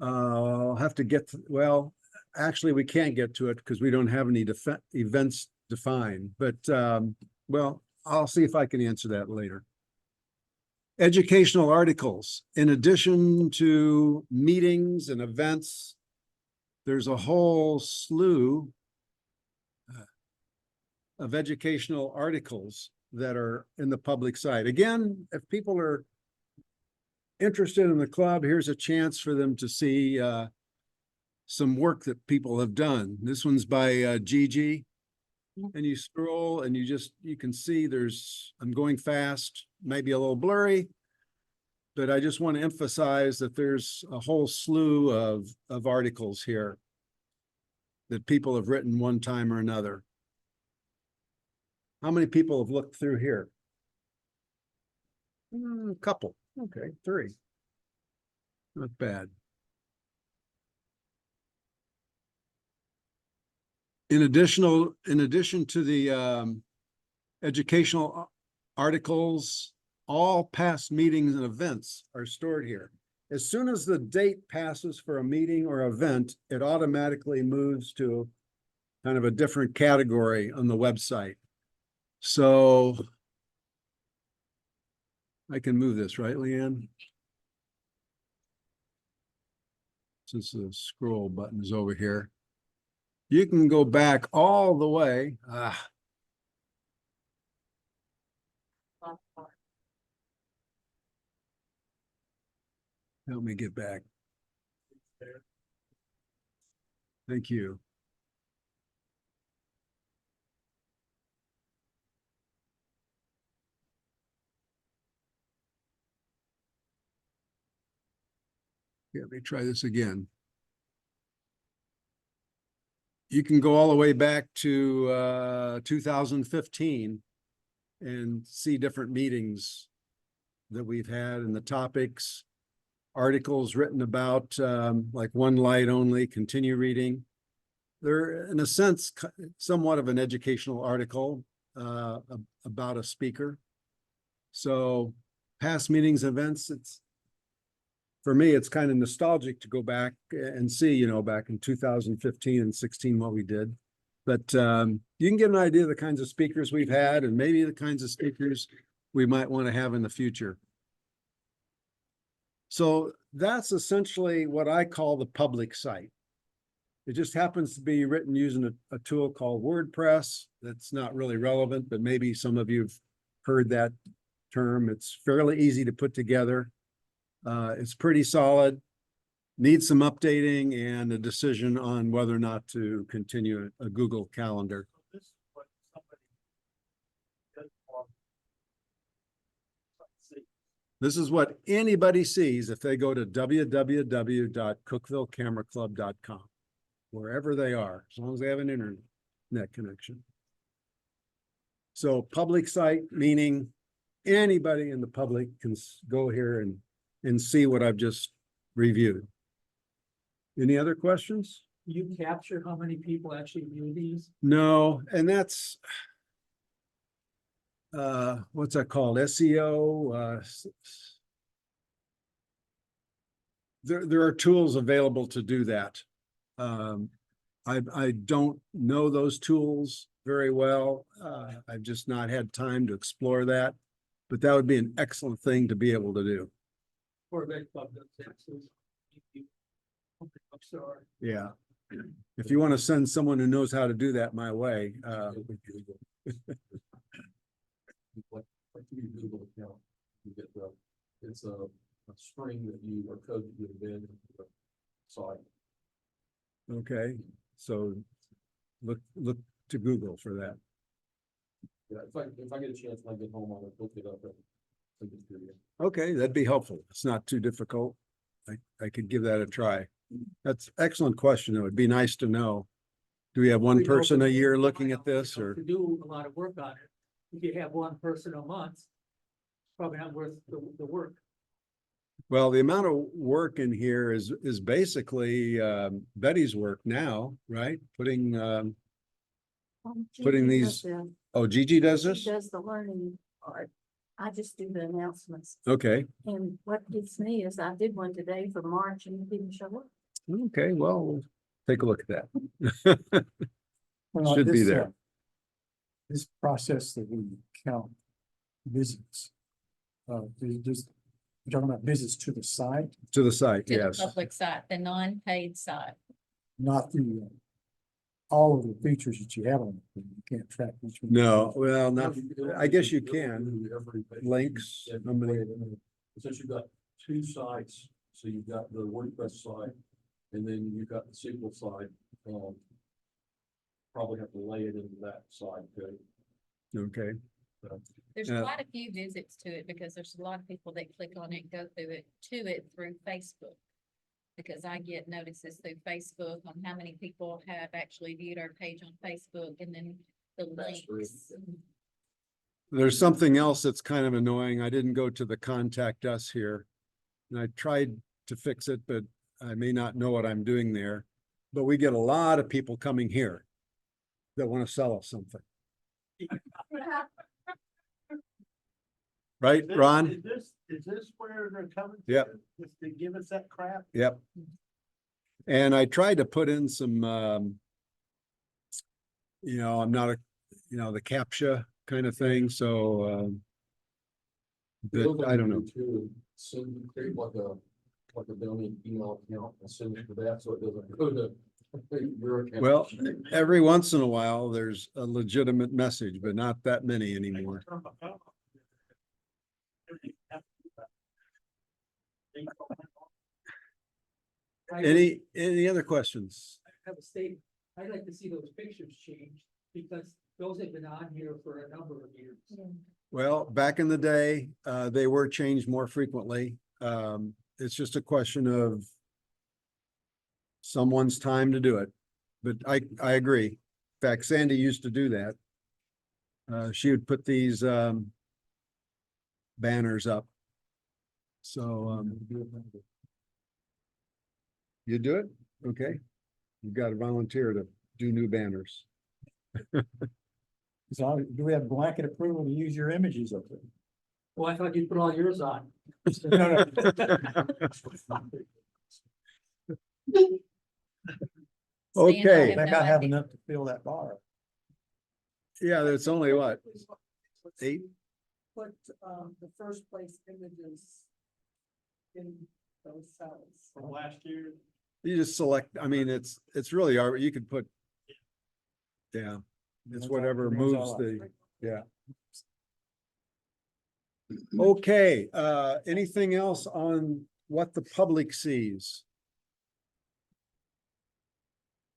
Speaker 11: I'll have to get to, well, actually, we can't get to it because we don't have any events defined, but well, I'll see if I can answer that later. Educational articles. In addition to meetings and events, there's a whole slew of educational articles that are in the public site. Again, if people are interested in the club, here's a chance for them to see some work that people have done. This one's by Gigi. And you scroll and you can see I'm going fast, maybe a little blurry, but I just want to emphasize that there's a whole slew of articles here that people have written one time or another. How many people have looked through here? A couple. Okay, 3. Not bad. In addition to the educational articles, all past meetings and events are stored here. As soon as the date passes for a meeting or event, it automatically moves to kind of a different category on the website. So I can move this, right, Leanne? Since the scroll button is over here. You can go back all the way. Help me get back. Thank you. Let me try this again. You can go all the way back to 2015 and see different meetings that we've had and the topics, articles written about, like One Light Only, continue reading. They're, in a sense, somewhat of an educational article about a speaker. So past meetings, events, for me, it's kind of nostalgic to go back and see, back in 2015 and 16, what we did. But you can get an idea of the kinds of speakers we've had and maybe the kinds of speakers we might want to have in the future. So that's essentially what I call the public site. It just happens to be written using a tool called WordPress. That's not really relevant, but maybe some of you have heard that term. It's fairly easy to put together. It's pretty solid, needs some updating and a decision on whether or not to continue a Google Calendar. This is what anybody sees if they go to www.cookevillecameraclub.com, wherever they are, as long as they have an internet connection. So public site, meaning anybody in the public can go here and see what I've just reviewed. Any other questions?
Speaker 10: You capture how many people actually view these?
Speaker 11: No, and that's what's that called? SEO. There are tools available to do that. I don't know those tools very well. I've just not had time to explore that, but that would be an excellent thing to be able to do.
Speaker 10: For a big club, sorry.
Speaker 11: Yeah. If you want to send someone who knows how to do that my way,
Speaker 3: Google account, you get it's a string that or code that you embed into the site.
Speaker 11: okay, so look to Google for that.
Speaker 3: Yeah, if I get a chance when I get home, I'll look it up and send it to you.
Speaker 11: Okay, that'd be helpful. It's not too difficult. I could give that a try. That's excellent question. It would be nice to know. Do we have one
Speaker 10: We know
Speaker 11: person a
Speaker 10: that
Speaker 11: year
Speaker 10: you
Speaker 11: looking
Speaker 10: might
Speaker 11: at this
Speaker 10: have
Speaker 11: or?
Speaker 10: To do a lot of work on it. If you have one person a month, probably not worth the work.
Speaker 11: Well, the amount of work in here is basically Betty's work now, right? Putting these, oh, Gigi does this?
Speaker 12: Does the learning part. I just do the announcements.
Speaker 11: Okay,
Speaker 12: And what gets me is I did one today for March and it didn't show up.
Speaker 11: okay, well, we'll take a look at that.
Speaker 5: Well,
Speaker 11: Should be
Speaker 5: this,
Speaker 11: there.
Speaker 5: This process that we count visits. Just, you're talking about visits to the site,
Speaker 11: To the site,
Speaker 2: To the
Speaker 11: yes.
Speaker 2: public site, the non-paid site.
Speaker 5: not the, all of the features that you have on it. You can't track each one.
Speaker 11: No, well, not, I guess you can. Links, how many?
Speaker 3: Since you've got two sites, so you've got the WordPress site, and then you've got the SQL site, probably have to lay it into that side too.
Speaker 11: Okay,
Speaker 2: There's
Speaker 11: Yeah.
Speaker 2: quite a few visits to it because there's a lot of people that click on it, and go through it through Facebook. Because I get notices through Facebook on how many people have actually viewed our page on Facebook and then the
Speaker 3: That's true.
Speaker 2: links.
Speaker 11: there's something else that's kind of annoying. I didn't go to the contact us here. And I tried to fix it, but I may not know what I'm doing there. But we get a lot of people coming here that want to sell us something. Right, Ron?
Speaker 4: Is this where they're coming?
Speaker 11: Yep.
Speaker 4: to? Just to give us that crap?
Speaker 11: Yep. And I tried to put in some, I'm not the CAPTCHA kind of thing, so, but I don't know.
Speaker 3: Send, create like a domain email account and send it to that, so it doesn't go to your account.
Speaker 11: Well, every once in a while, there's a legitimate message, but not that many anymore. Any other questions?
Speaker 10: I have a statement. I'd like to see those pictures changed because those have been on here for a number of years.
Speaker 11: Well, back in the day, they were changed more frequently. It's just a question of someone's time to do it. But I agree. In fact, Sandy used to do that. She would put these banners up. So you do it? Okay. You've got to volunteer to do new banners.
Speaker 5: So do we have blanket approval to use your images up there?
Speaker 10: Well, I thought you'd put all yours on.
Speaker 5: No,
Speaker 11: Okay.
Speaker 5: I think I have enough to fill that bar.
Speaker 11: Yeah, that's only what, 8?
Speaker 1: Put, the first place images in those cells.
Speaker 4: From last year?
Speaker 11: You just select, I mean, it's really, you could put. Yeah, it's whatever moves the, yeah. Okay, anything else on what the public sees?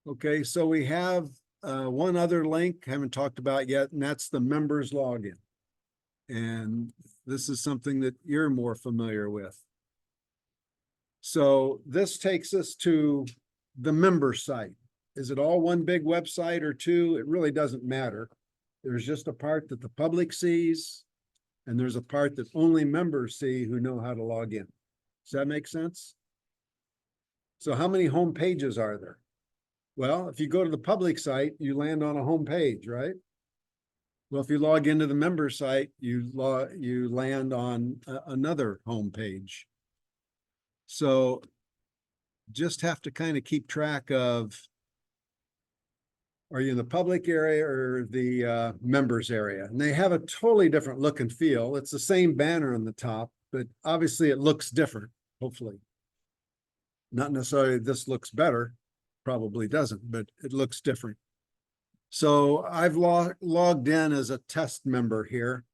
Speaker 11: Okay, so we have one other link, haven't talked about yet, and that's the members login. And this is something that you're more familiar with. So this takes us to the member site. Is it all one big website or two? It really doesn't matter. There's just a part that the public sees, and there's a part that only members see who know how to log in. Does that make sense? So how many home pages are there? Well, if you go to the public site, you land on a home page, right? Well, if you log into the member site, you land on another home page. So just have to kind of keep track of, are you in the public area or the members area? And they have a totally different look and feel. It's the same banner on the top, but obviously it looks different, hopefully. Not necessarily this looks better, probably doesn't, but it looks different. So I've logged in as a test member here.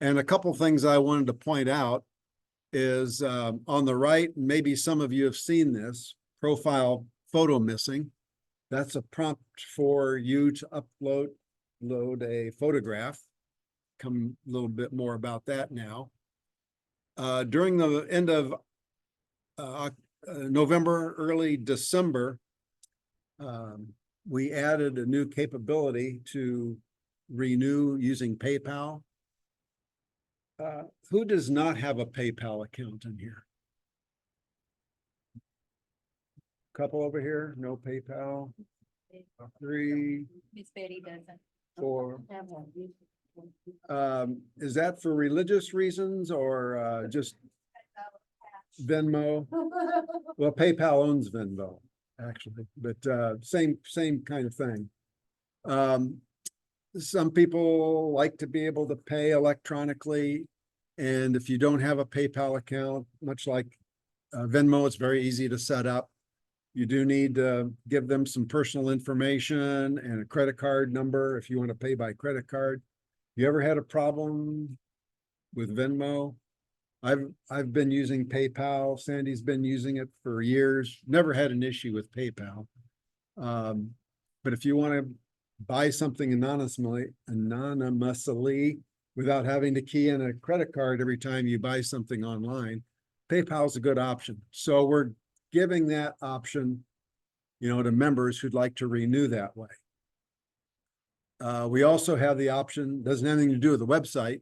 Speaker 11: And a couple things I wanted to point out is on the right, maybe some of you have seen this, profile photo missing. That's a prompt for you to upload a photograph. Come a little bit more about that now. During the end of November, early December, we added a new capability to renew using PayPal. Who does not have a PayPal account in here? Couple over here, no PayPal. 3,
Speaker 2: Miss Betty doesn't.
Speaker 11: 4.
Speaker 12: Have one.
Speaker 11: Is that for religious reasons or just Venmo? Well, PayPal owns Venmo, actually, but same kind of thing. Some people like to be able to pay electronically, and if you don't have a PayPal account, much like Venmo, it's very easy to set up. You do need to give them some personal information and a credit card number if you want to pay by credit card. You ever had a problem with Venmo? I've been using PayPal. Sandy's been using it for years. Never had an issue with PayPal. But if you want to buy something anonymously without having to key in a credit card every time you buy something online, PayPal is a good option. So we're giving that option, to members who'd like to renew that way. We also have the option, doesn't have anything to do with the website,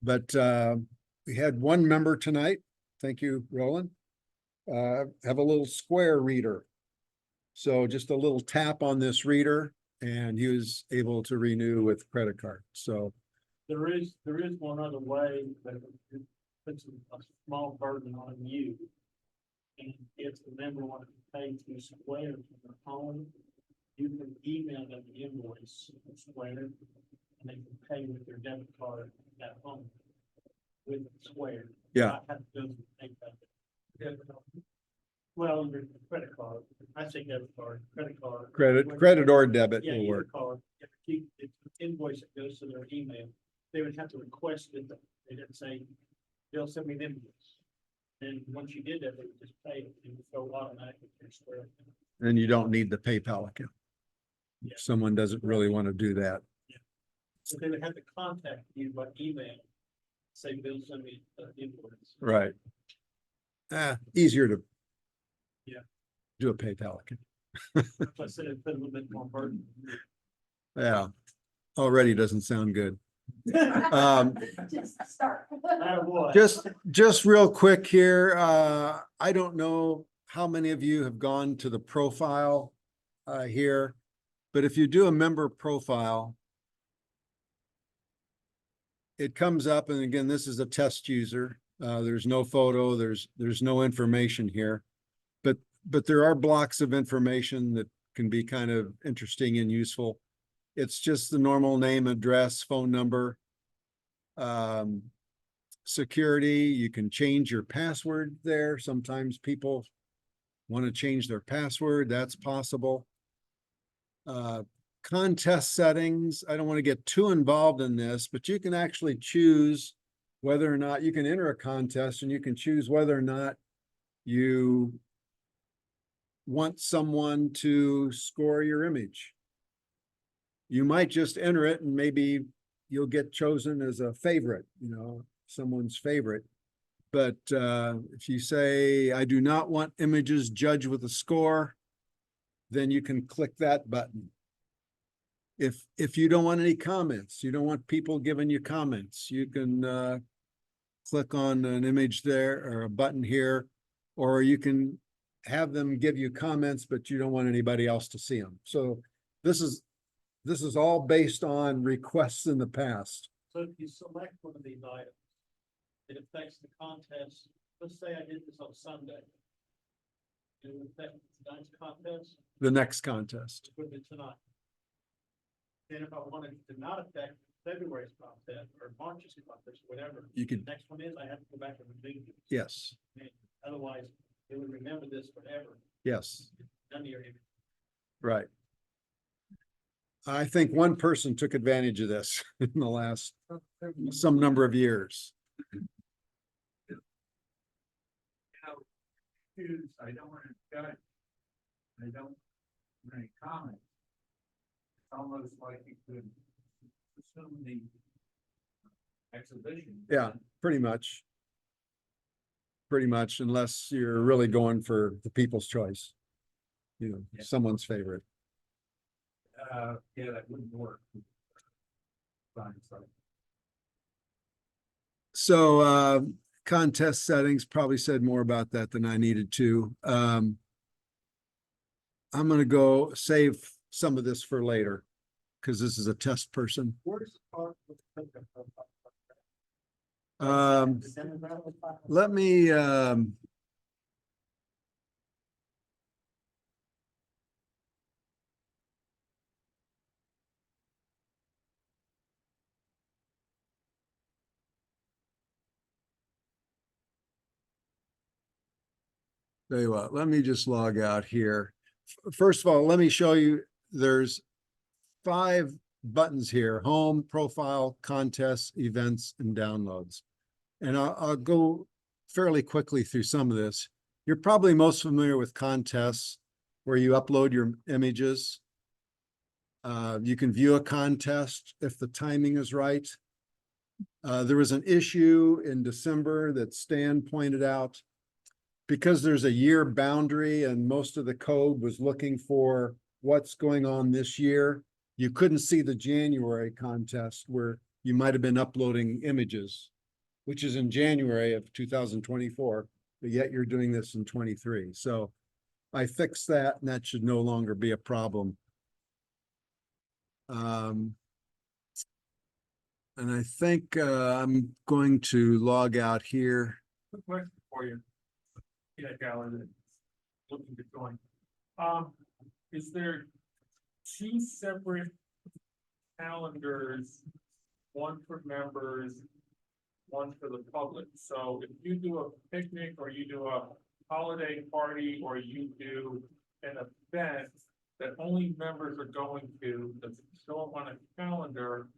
Speaker 11: but we had one member tonight, thank you, Roland, have a little square reader. So just a little tap on this reader and he was able to renew with credit card. So
Speaker 4: There is one other way that it puts a small burden on you. And if the member wants to pay through Square to their home, you can email them the invoice of Square, and they can pay with their debit card at home with Square.
Speaker 11: Yeah.
Speaker 4: Not have to go through PayPal. Well, your credit card, I say debit card, credit card.
Speaker 11: credit or debit
Speaker 4: Yeah,
Speaker 11: will
Speaker 4: either
Speaker 11: work.
Speaker 4: card. If it's an invoice that goes to their email, they would have to request it. They didn't say, they'll send me an invoice. And once you did that, they would just pay it and it would go automatically to your Square.
Speaker 11: And you don't need the PayPal account.
Speaker 4: Yeah.
Speaker 11: Someone doesn't really want to do that.
Speaker 4: So they would have to contact you by email, say, Bill, send me the invoice.
Speaker 11: Right. Easier to
Speaker 4: Yeah.
Speaker 11: do a PayPal account.
Speaker 4: So I said it put a little bit more burden.
Speaker 11: Yeah, already doesn't sound good.
Speaker 9: Just start.
Speaker 11: Just real quick here, I don't know how many of you have gone to the profile here, but if you do a member profile, it comes up, and again, this is a test user. There's no photo, there's no information here, but there are blocks of information that can be kind of interesting and useful. It's just the normal name, address, phone number. Security, you can change your password there. Sometimes people want to change their password, that's possible. Contest settings, I don't want to get too involved in this, but you can actually choose whether or not you can enter a contest, and you can choose whether or not you want someone to score your image. You might just enter it and maybe you'll get chosen as a favorite, someone's favorite. But if you say, I do not want images judged with a score, then you can click that button. If you don't want any comments, you don't want people giving you comments, you can click on an image there or a button here, or you can have them give you comments, but you don't want anybody else to see them. So this is all based on requests in the past.
Speaker 4: So if you select one of these items, it affects the contest. Let's say I did this on Sunday. It would affect tonight's contest,
Speaker 11: The next contest.
Speaker 4: would be tonight. Then if I wanted to not affect February's contest or March's contest, whatever.
Speaker 11: You could-
Speaker 4: the next one is, I have to go back and redo it.
Speaker 11: Yes,
Speaker 4: Otherwise, they would remember this forever.
Speaker 11: yes,
Speaker 4: None of your image.
Speaker 11: right. I think one person took advantage of this in the last some number of years.
Speaker 5: I don't want to judge. I don't want any comment. It's almost like you could assume the exhibition.
Speaker 11: Yeah, pretty much. pretty much, unless you're really going for the people's choice. You know, someone's favorite.
Speaker 5: Yeah, that wouldn't work. Fine, sorry.
Speaker 11: So, contest settings, probably said more about that than I needed to. I'm gonna go save some of this for later, because this is a test person.
Speaker 5: Where's the park?
Speaker 11: Let me, tell you what, let me just log out here. First of all, let me show you, there's 5 buttons here: home, profile, contests, events, and downloads. And I'll go fairly quickly through some of this. You're probably most familiar with contests, where you upload your images. You can view a contest if the timing is right. There was an issue in December that Stan pointed out. Because there's a year boundary and most of the code was looking for what's going on this year, you couldn't see the January contest where you might have been uploading images, which is in January of 2024, but yet you're doing this in 23. So I fixed that, and that should no longer be a problem. And I think I'm going to log out here.
Speaker 5: Quick question for you. Yeah, Gallon, looking to join. Is there 2 separate calendars, one for members, one for the public? So if you do a picnic, or you do a holiday party, or you do an event that only members are going to, that's shown on a calendar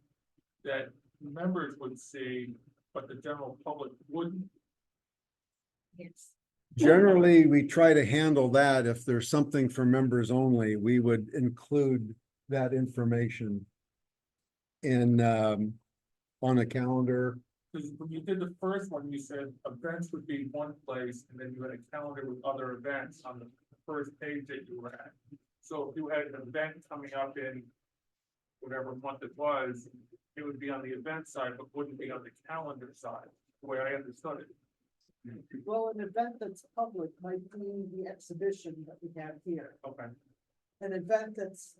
Speaker 5: that members would see, but the general public wouldn't?
Speaker 9: Yes.
Speaker 11: Generally, we try to handle that. If there's something for members only, we would include that information in, on a calendar.
Speaker 5: Because when you did the first one, you said events would be one place, and then you had a calendar with other events on the first page that you were at. So if you had an event coming up in whatever month it was, it would be on the event side, but wouldn't be on the calendar side, the way I understood it.
Speaker 1: Well, an event that's public might be the exhibition that we have here.
Speaker 5: Okay.
Speaker 1: An event that's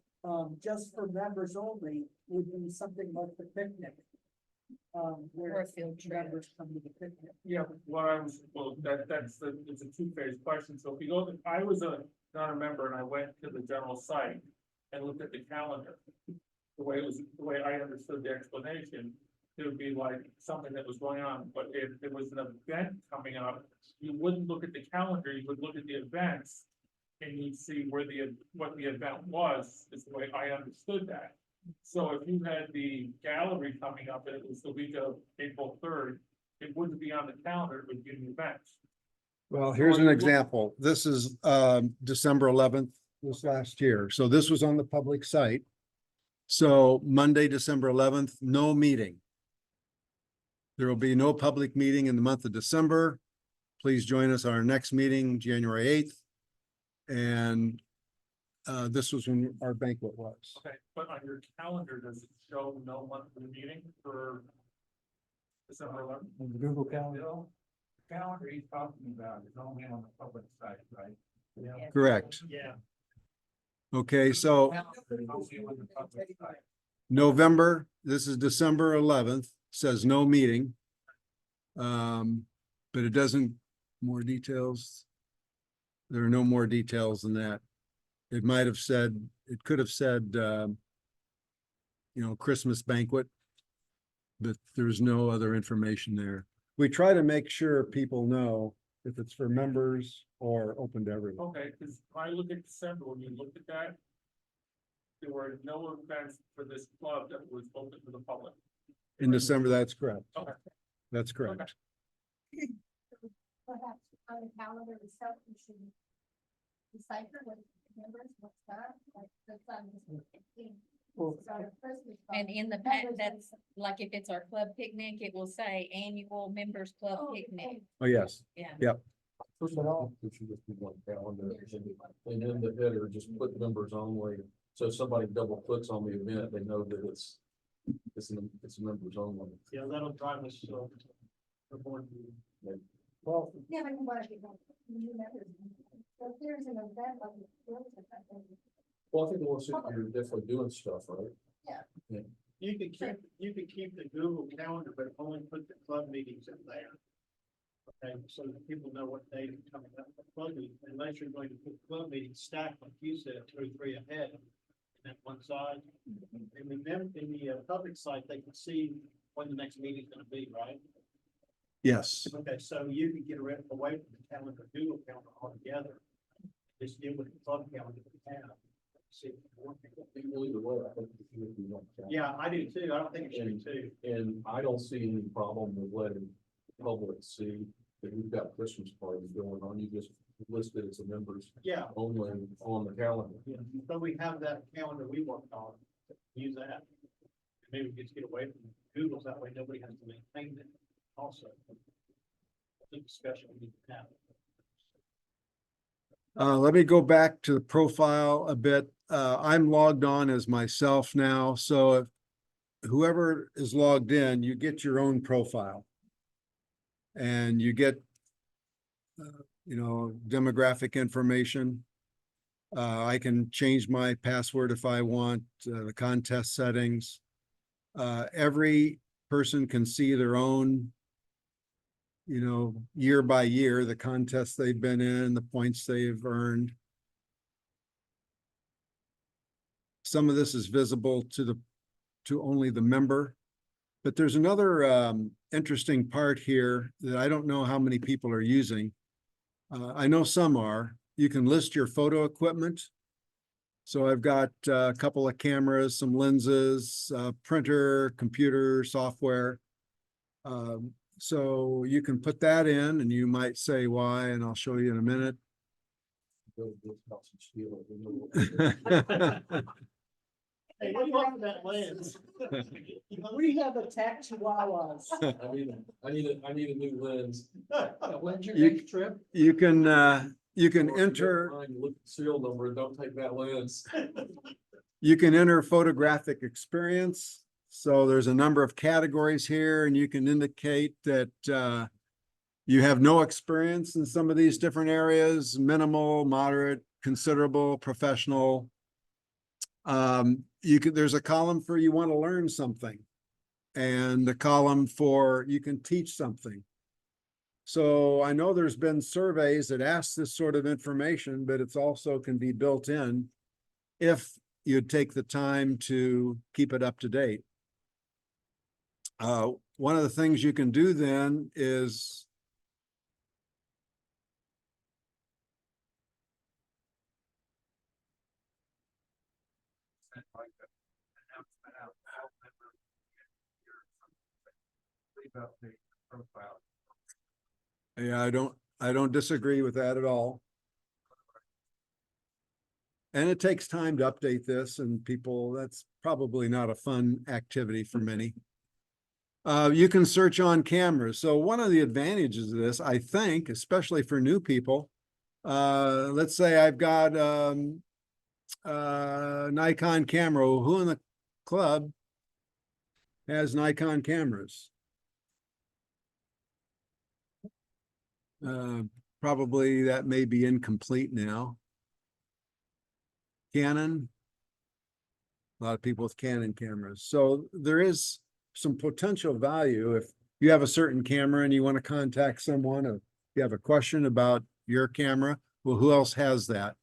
Speaker 1: just for members only would be something like the picnic.
Speaker 9: Or
Speaker 1: Where
Speaker 9: a field trip.
Speaker 1: members come to the picnic.
Speaker 5: Yeah, it's a 2-phase question. So if you go, I was not a member, and I went to the general site and looked at the calendar. The way I understood the explanation, it would be like something that was going on, but if there was an event coming up, you wouldn't look at the calendar, you would look at the events. And you'd see what the event was, is the way I understood that. So if you had the gallery coming up, and it was the week of April 3rd, it wouldn't be on the calendar, it would be an event.
Speaker 11: Well, here's an example. This is December 11th, this last year. So this was on the public site. So Monday, December 11th, no meeting. There will be no public meeting in the month of December. Please join us on our next meeting, January 8th. And this was when our banquet was.
Speaker 5: Okay, but on your calendar, does it show no monthly meeting for December 11th? On the Google Calendar? Calendar he's talking about is only on the public site, right? Yeah.
Speaker 11: Correct.
Speaker 5: Yeah.
Speaker 11: Okay, so November, this is December 11th, says no meeting. But it doesn't, more details. There are no more details than that. It might have said, it could have said, Christmas banquet, but there's no other information there. We try to make sure people know if it's for members or open to everyone.
Speaker 5: Okay, because when I look at December, when you looked at that, there were no events for this club that was open to the public.
Speaker 11: In December, that's correct.
Speaker 5: Okay.
Speaker 11: That's correct.
Speaker 9: Perhaps on the calendar itself, you should decipher what members, what's that, like, that's on this thing.
Speaker 2: And in the pack, that's like if it's our club picnic, it will say annual members club picnic.
Speaker 11: Oh, yes.
Speaker 2: Yeah.
Speaker 11: Yep.
Speaker 3: First of all, it should just be one calendar, and in the header, just put members only. So if somebody double clicks on the event, they know that it's members only.
Speaker 4: Yeah, that'll drive us, the board meeting.
Speaker 5: Well,
Speaker 1: Yeah, but new members. So if there's an event like
Speaker 3: Well, I think we'll see you're definitely doing stuff, right?
Speaker 4: You can keep the Google Calendar, but only put the club meetings in there. Okay, so that people know what date is coming up for club meeting, unless you're going to put club meetings stacked, like you said, 2 or 3 ahead. That one side, and remember, in the public site, they can see when the next meeting is gonna be, right?
Speaker 11: Yes.
Speaker 4: Okay, so you can get away from the calendar, Google calendar altogether. Just deal with the club calendar that we have. See if it's working.
Speaker 3: Either way, I think it should be one calendar.
Speaker 4: Yeah, I do too. I don't think it should be two.
Speaker 3: And I don't see any problem with letting the public see that we've got Christmas parties going on. You just listed as a members
Speaker 4: Yeah,
Speaker 3: only on the calendar.
Speaker 4: yeah. So we have that calendar we worked on, use that. Maybe we just get away from Google's, that way nobody has to maintain it also. The discussion we need to have.
Speaker 11: Let me go back to the profile a bit. I'm logged on as myself now, so if whoever is logged in, you get your own profile. And you get, demographic information. I can change my password if I want, the contest settings. Every person can see their own, year by year, the contests they've been in, the points they've earned. Some of this is visible to only the member. But there's another interesting part here that I don't know how many people are using. I know some are. You can list your photo equipment. So I've got a couple of cameras, some lenses, printer, computer, software. So you can put that in and you might say why, and I'll show you in a minute.
Speaker 3: Go to this house and steal it.
Speaker 4: Hey, what about that lens?
Speaker 1: We have attacked chihuahuas.
Speaker 3: I need a new lens.
Speaker 5: when's your
Speaker 11: You-
Speaker 5: next trip?
Speaker 11: You can
Speaker 3: Look at the serial number, and don't take that lens.
Speaker 11: You can enter photographic experience. So there's a number of categories here and you can indicate that you have no experience in some of these different areas, minimal, moderate, considerable, professional. There's a column for you want to learn something and a column for you can teach something. So I know there's been surveys that ask this sort of information, but it's also can be built in if you'd take the time to keep it up to date. One of the things you can do then is yeah, I don't disagree with that at all. And it takes time to update this and people, that's probably not a fun activity for many. You can search on cameras. So one of the advantages of this, I think, especially for new people, let's say I've got Nikon camera. Who in the club has Nikon cameras? Probably that may be incomplete now. Canon. A lot of people with Canon cameras. So there is some potential value if you have a certain camera and you want to contact someone, or you have a question about your camera. Well, who else has that?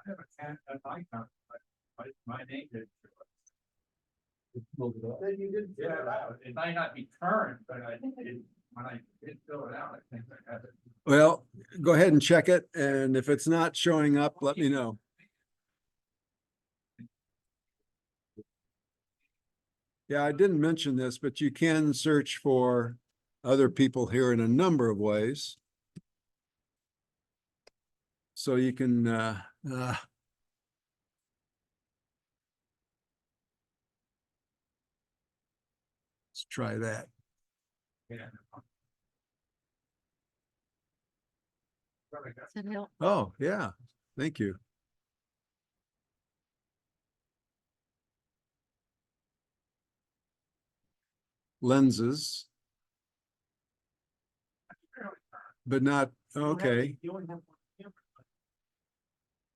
Speaker 5: I have a Nikon, but my name is.
Speaker 1: Then you didn't.
Speaker 5: Yeah, it might not be current, but when I did fill it out, I think I have it.
Speaker 11: Well, go ahead and check it. And if it's not showing up, let me know. Yeah, I didn't mention this, but you can search for other people here in a number of ways. So you can, Try that.
Speaker 12: Does that help?
Speaker 11: Oh, yeah. Thank you. Lenses. But not, okay.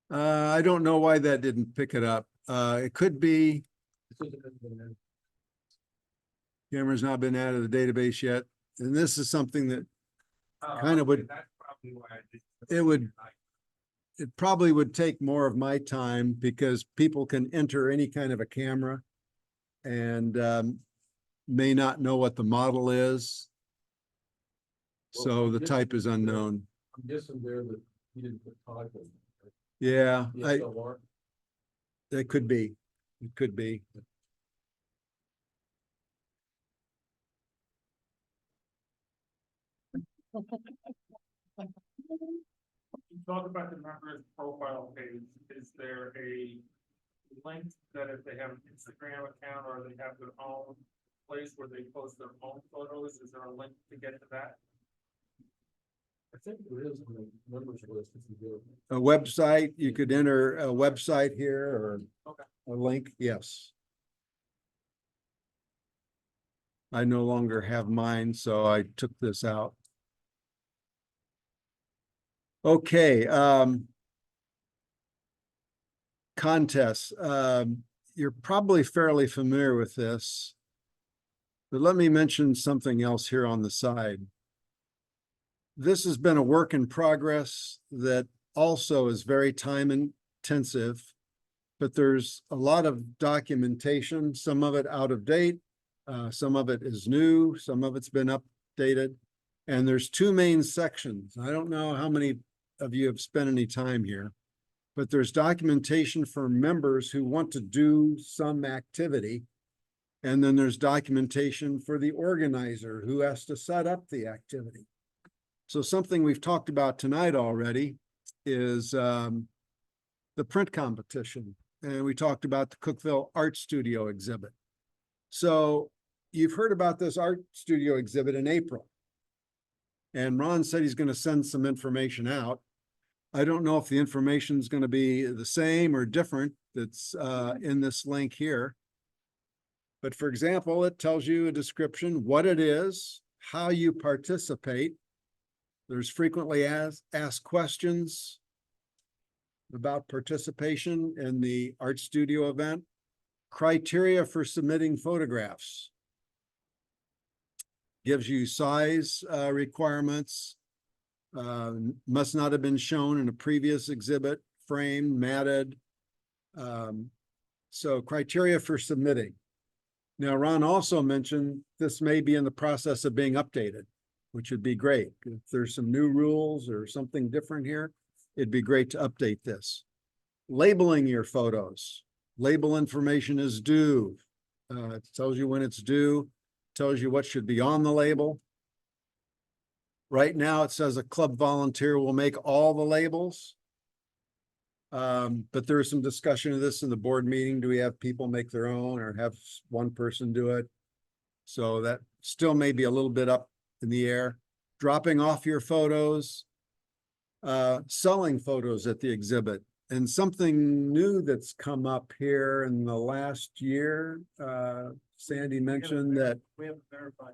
Speaker 11: I don't know why that didn't pick it up. It could be camera's not been added to the database yet. And this is something that kind of would, it probably would take more of my time because people can enter any kind of a camera and may not know what the model is. So the type is unknown.
Speaker 3: I'm guessing there that you didn't put type in.
Speaker 11: Yeah,
Speaker 3: DSLR.
Speaker 11: that could be. It could be.
Speaker 13: You talk about the members profile page, is there a link that if they have an Instagram account or they have their own place where they post their own photos, is there a link to get to that?
Speaker 3: I think there is a members list if you go.
Speaker 11: A website, you could enter a website here or
Speaker 13: Okay.
Speaker 11: a link, yes. I no longer have mine, so I took this out. Okay, contests. You're probably fairly familiar with this, but let me mention something else here on the side. This has been a work in progress that also is very time intensive, but there's a lot of documentation, some of it out of date, some of it is new, some of it's been updated. And there's two main sections. I don't know how many of you have spent any time here, but there's documentation for members who want to do some activity. And then there's documentation for the organizer who has to set up the activity. So something we've talked about tonight already is the print competition. And we talked about the Cookeville Art Studio exhibit. So you've heard about this art studio exhibit in April. And Ron said he's going to send some information out. I don't know if the information is going to be the same or different that's in this link here. But for example, it tells you a description, what it is, how you participate. There's frequently asked questions about participation in the art studio event, criteria for submitting photographs. Gives you size requirements, must not have been shown in a previous exhibit, framed, matted. So criteria for submitting. Now, Ron also mentioned this may be in the process of being updated, which would be great. If there's some new rules or something different here, it'd be great to update this. Labeling your photos. Label information is due. It tells you when it's due, tells you what should be on the label. Right now, it says a club volunteer will make all the labels. But there is some discussion of this in the board meeting. Do we have people make their own or have one person do it? So that still may be a little bit up in the air. Dropping off your photos, selling photos at the exhibit. And something new that's come up here in the last year, Sandy mentioned that.
Speaker 4: We haven't verified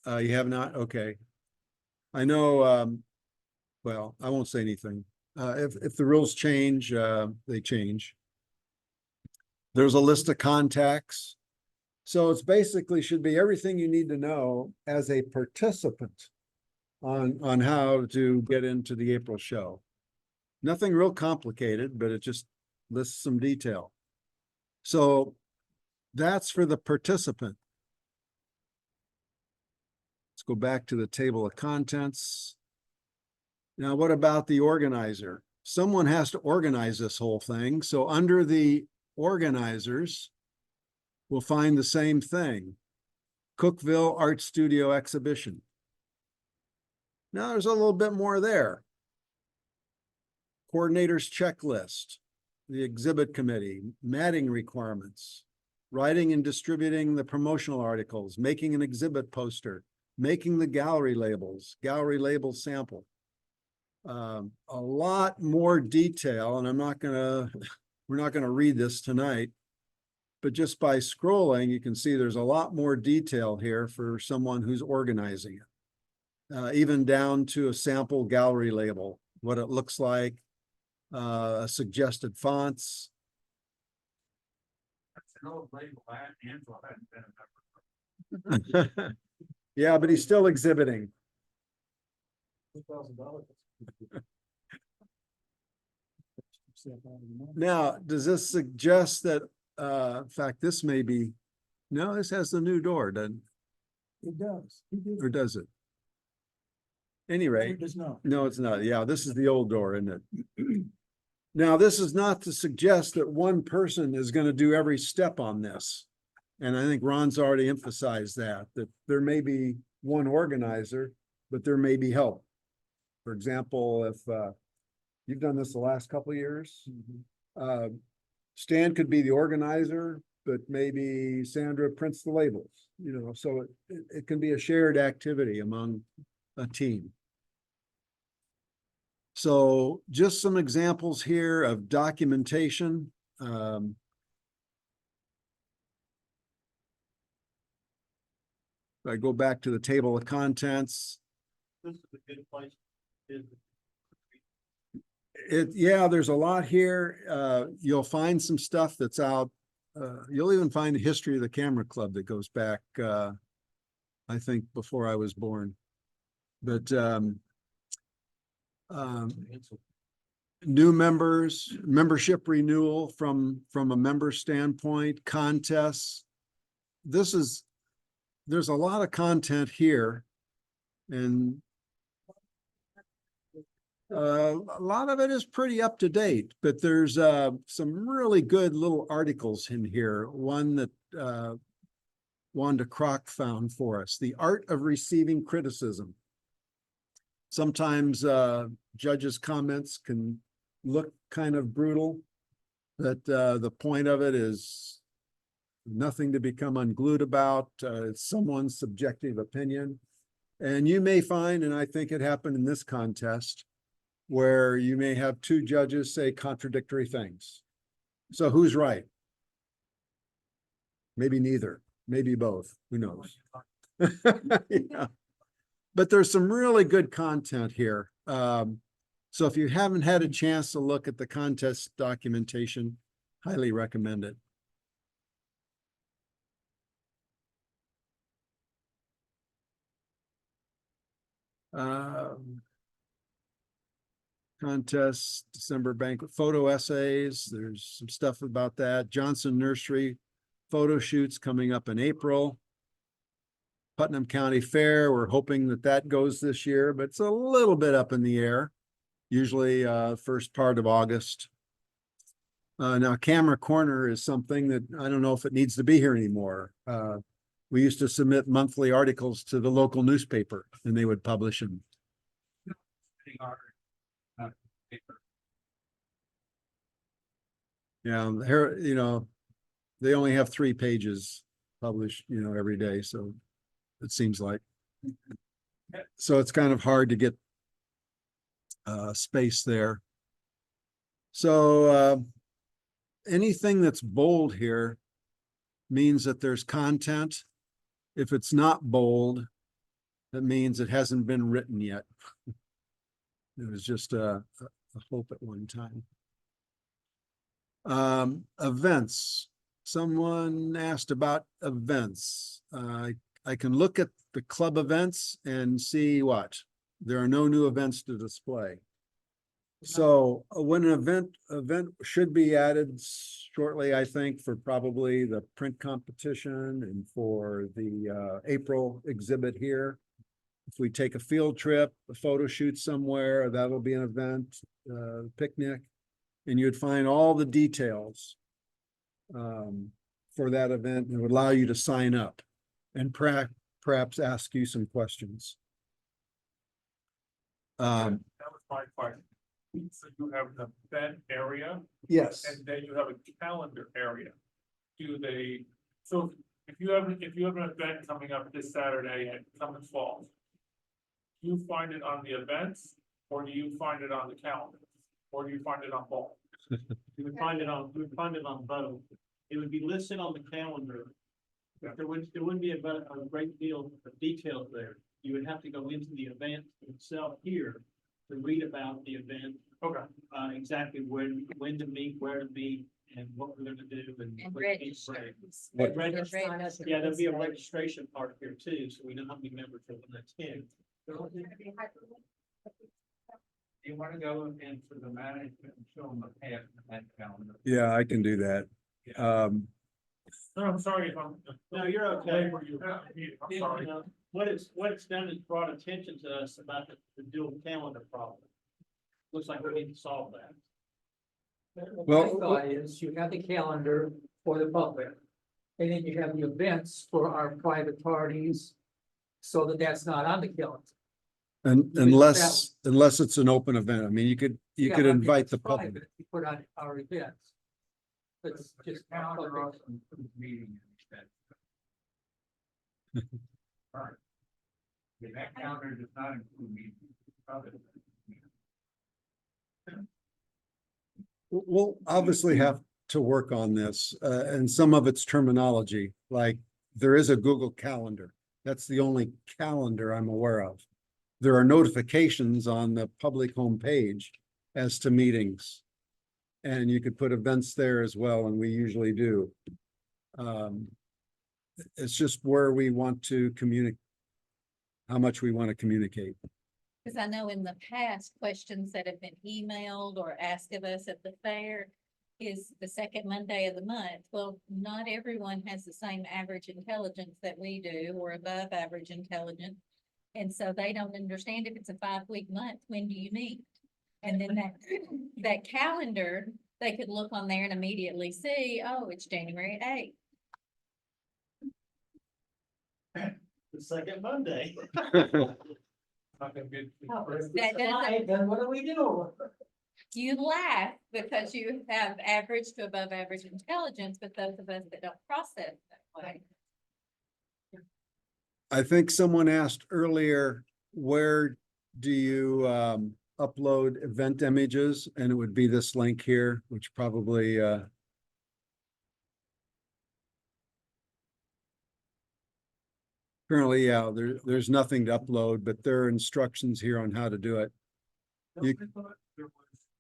Speaker 4: that.
Speaker 11: You have not? Okay. I know, well, I won't say anything. If the rules change, they change. There's a list of contacts. So it's basically should be everything you need to know as a participant on how to get into the April show. Nothing real complicated, but it just lists some detail. So that's for the participant. Let's go back to the table of contents. Now, what about the organizer? Someone has to organize this whole thing. So under the organizers, we'll find the same thing. Cookeville Art Studio Exhibition. Now there's a little bit more there. Coordinator's checklist, the exhibit committee, matting requirements, writing and distributing the promotional articles, making an exhibit poster, making the gallery label sample. A lot more detail, and we're not gonna read this tonight, but just by scrolling, you can see there's a lot more detail here for someone who's organizing it. Even down to a sample gallery label, what it looks like, suggested fonts.
Speaker 13: That's an old label, Angela hadn't been a member.
Speaker 11: Yeah, but he's still exhibiting.
Speaker 5: $2,000.
Speaker 11: Now, does this suggest that, in fact, this may be, no, this has the new door, doesn't,
Speaker 5: It does.
Speaker 11: or does it? Any rate,
Speaker 5: It does not.
Speaker 11: no, it's not. Yeah, this is the old door, isn't it? Now, this is not to suggest that one person is going to do every step on this. And I think Ron's already emphasized that there may be one organizer, but there may be help. For example, if you've done this the last couple of years, Stan could be the organizer, but maybe Sandra prints the labels, so it can be a shared activity among a team. So just some examples here of documentation. I go back to the table of contents.
Speaker 4: This is a good place.
Speaker 11: Yeah, there's a lot here. You'll find some stuff that's out. You'll even find a history of the camera club that goes back, I think, before I was born. But new members, membership renewal from a member standpoint, contests. There's a lot of content here, and a lot of it is pretty up to date, but there's some really good little articles in here. One that Wanda Kroc found for us, The Art of Receiving Criticism. Sometimes judges' comments can look kind of brutal, but the point of it is nothing to become unglued about. It's someone's subjective opinion. And you may find, and I think it happened in this contest, where you may have two judges say contradictory things. So who's right? Maybe neither, maybe both, who knows? Yeah. But there's some really good content here. So if you haven't had a chance to look at the contest documentation, highly recommend it. Contest, December banquet, photo essays. There's some stuff about that. Johnson Nursery photo shoots coming up in April. Putnam County Fair, we're hoping that goes this year, but it's a little bit up in the air. Usually first part of August. Now Camera Corner is something that I don't know if it needs to be here anymore. We used to submit monthly articles to the local newspaper and they would publish them. Yeah, here, they only have 3 pages published, every day. So it seems like, so it's kind of hard to get space there. So anything that's bold here means that there's content. If it's not bold, that means it hasn't been written yet. It was just a hope at one time. Events. Someone asked about events. I can look at the club events and see what? There are no new events to display. So when an event should be added shortly, I think, for probably the print competition and for the April exhibit here. If we take a field trip, a photo shoot somewhere, that'll be an event, picnic, and you'd find all the details for that event. And it would allow you to sign up and perhaps ask you some questions.
Speaker 13: That was my question. So you have the event area.
Speaker 11: Yes.
Speaker 13: And then you have a calendar area. Do they So if you have an event coming up this Saturday at Cummins Falls, do you find it on the events, or do you find it on the calendar? Or do you find it on both?
Speaker 4: You would find it on both. It would be listed on the calendar. But there wouldn't be a great deal of details there. You would have to go into the event itself here to read about the event.
Speaker 13: Okay.
Speaker 4: Exactly when to meet, where to meet, and what we're gonna do and.
Speaker 2: And
Speaker 4: what each break.
Speaker 2: register.
Speaker 4: Yeah, there'll be a registration part here too, so we know how many members are gonna attend.
Speaker 10: You wanna go into the management and show them a path to that calendar?
Speaker 11: Yeah, I can do that.
Speaker 13: No, I'm sorry if I'm.
Speaker 4: No, you're okay.
Speaker 13: Labor you. I'm sorry.
Speaker 4: What it's done is brought attention to us about the dual calendar problem. Looks like we need to solve that.
Speaker 11: Well,
Speaker 10: My thought is you have the calendar for the public. And then you have the events for our private parties. So that that's not on the calendar.
Speaker 11: And unless it's an open event, I mean, you could
Speaker 10: Yeah,
Speaker 11: could
Speaker 10: I mean,
Speaker 11: invite
Speaker 10: it's
Speaker 11: the public.
Speaker 10: private, you put on our events. But it's just.
Speaker 13: Meeting. Right. That calendar does not include meetings.
Speaker 11: We'll obviously have to work on this, and some of its terminology, like there is a Google Calendar. That's the only calendar I'm aware of. There are notifications on the public homepage as to meetings. And you could put events there as well, and we usually do. It's just where we want to communicate, how much we want to communicate.
Speaker 2: Because I know in the past, questions that have been emailed or asked of us at the fair is the second Monday of the month. Well, not everyone has the same average intelligence that we do, or above average intelligence. And so they don't understand if it's a 5-week month, when do you meet? And then that calendar, they could look on there and immediately see, oh, it's January 8th.
Speaker 4: The second Monday.
Speaker 13: Not gonna be.
Speaker 2: That doesn't,
Speaker 10: Then what do we do?
Speaker 2: you laugh because you have average to above average intelligence, but those of us that don't process that way.
Speaker 11: I think someone asked earlier, where do you upload event images? And it would be this link here, which probably currently, yeah, there's nothing to upload, but there are instructions here on how to do it. You-
Speaker 10: I thought there was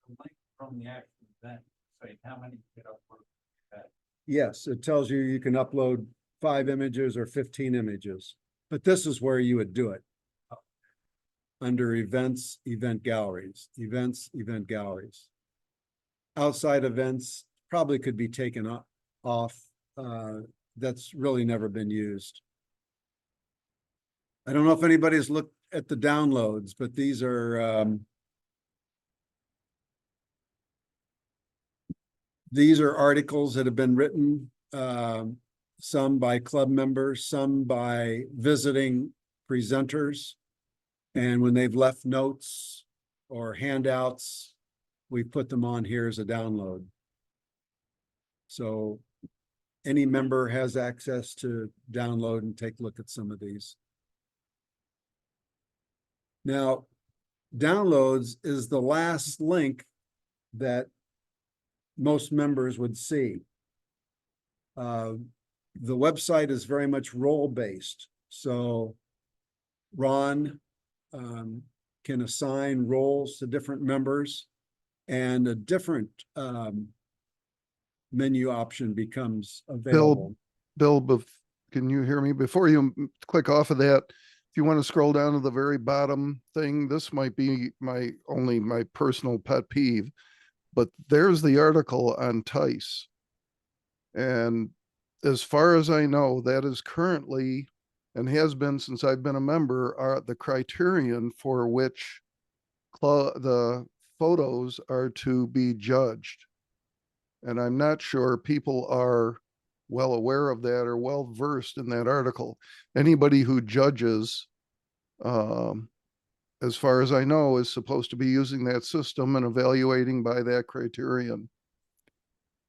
Speaker 10: a link from the actual event, say how many get uploaded.
Speaker 11: Yes, it tells you you can upload 5 images or 15 images, but this is where you would do it. Under events, event galleries, events, event galleries. Outside events probably could be taken off. That's really never been used. I don't know if anybody's looked at the downloads, but these are articles that have been written, some by club members, some by visiting presenters. And when they've left notes or handouts, we put them on here as a download. So any member has access to download and take a look at some of these. Now, downloads is the last link that most members would see. The website is very much role-based. So Ron can assign roles to different members, and a different menu option becomes available.
Speaker 7: Bill, can you hear me? Before you click off of that, if you want to scroll down to the very bottom thing, this might be my personal pet peeve, but there's the article on Tice. And as far as I know, that is currently, and has been since I've been a member, are the criterion for which the photos are to be judged. And I'm not sure people are well aware of that or well versed in that article. Anybody who judges, as far as I know, is supposed to be using that system and evaluating by that criterion.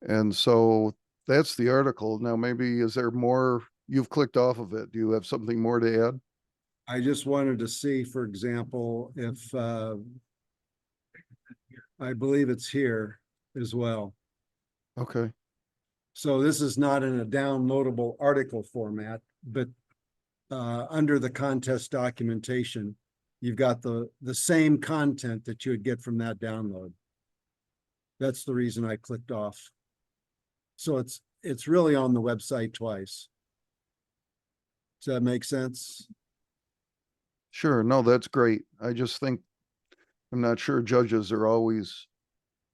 Speaker 7: And so that's the article. Now, maybe is there more? You've clicked off of it. Do you have something more to add?
Speaker 11: I just wanted to see, for example, if, I believe it's here as well.
Speaker 7: Okay,
Speaker 11: So this is not in a downloadable article format, but under the contest documentation, you've got the same content that you would get from that download. That's the reason I clicked off. So it's really on the website twice. Does that make sense?
Speaker 7: sure. No, that's great. I just think, I'm not sure judges are always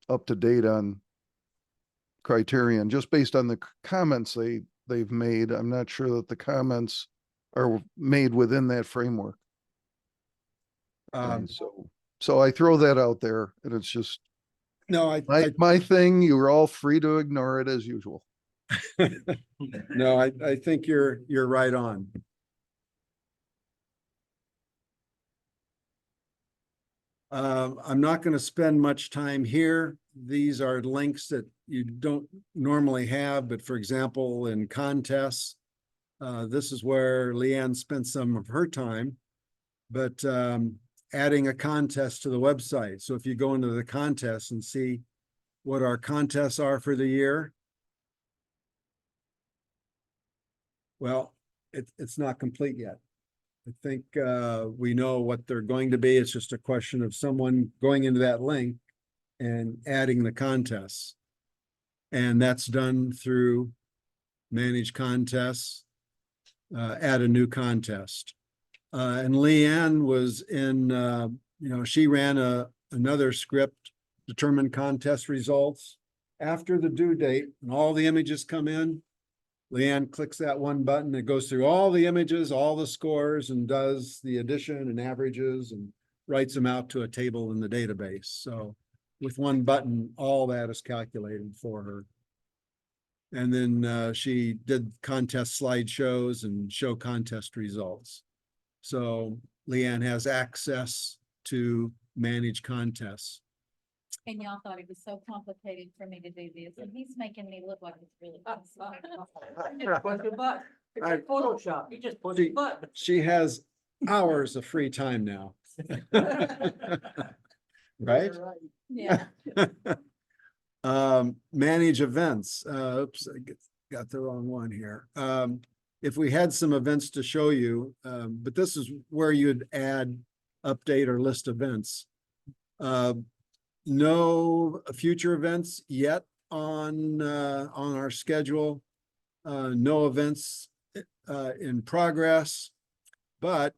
Speaker 7: up to date on criterion, just based on the comments they've made. I'm not sure that the comments are made within that framework. And so I throw that out there, and it's just
Speaker 11: No,
Speaker 7: my thing. You were all free to ignore it as usual.
Speaker 11: no, I think you're right on. I'm not going to spend much time here. These are links that you don't normally have, but for example, in contests, this is where Leanne spent some of her time, but adding a contest to the website. So if you go into the contest and see what our contests are for the year, well, it's not complete yet. I think we know what they're going to be. It's just a question of someone going into that link and adding the contests. And that's done through manage contests, add a new contest. And Leanne was in, she ran another script, determine contest results. After the due date and all the images come in, Leanne clicks that one button, it goes through all the images, all the scores, and does the addition and averages and writes them out to a table in the database. So with one button, all that is calculated for her. And then she did contest slideshows and show contest results. So Leanne has access to manage contests.
Speaker 2: And y'all thought it was so complicated for me to do this, and he's making me look like it's really.
Speaker 10: Push the button. It's like Photoshop. You just push the button.
Speaker 11: She has hours of free time now. Right?
Speaker 2: Yeah.
Speaker 11: Manage events. Oops, I got the wrong one here. If we had some events to show you, but this is where you'd add, update, or list events. No future events yet on our schedule. No events in progress, but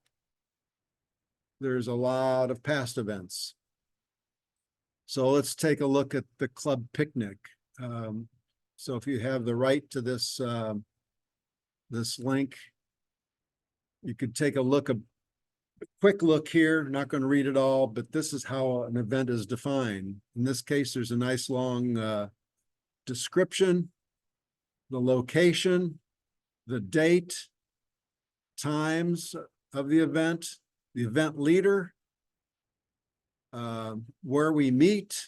Speaker 11: there's a lot of past events. So let's take a look at the club picnic. So if you have the right to this this link, you could take a look, a quick look here. Not going to read it all, but this is how an event is defined. In this case, there's a nice long description, the location, the date, times of the event leader, where we meet,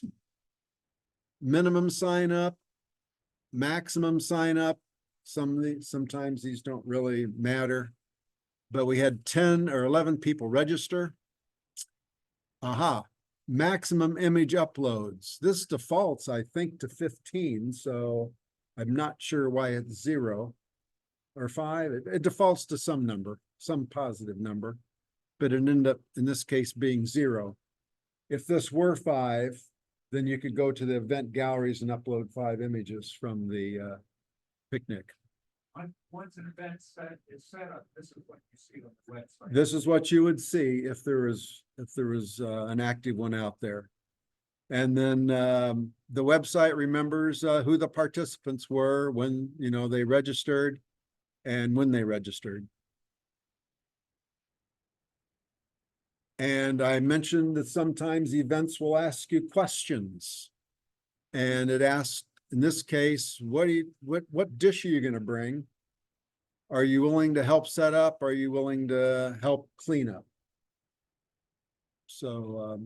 Speaker 11: minimum sign up, maximum sign up. Sometimes these don't really matter, but we had 10 or 11 people register. Maximum image uploads. This defaults, I think, to 15. So I'm not sure why it's 0 or 5. It defaults to some number, some positive number, but it ended up in this case being 0. If this were 5, then you could go to the event galleries and upload 5 images from the picnic.
Speaker 13: Once an event is set up, this is what you see on the website.
Speaker 11: This is what you would see if there was an active one out there. And then the website remembers who the participants were when they registered and when they registered. And I mentioned that sometimes events will ask you questions. And it asks, in this case, what dish are you going to bring? Are you willing to help set up? Are you willing to help clean up? So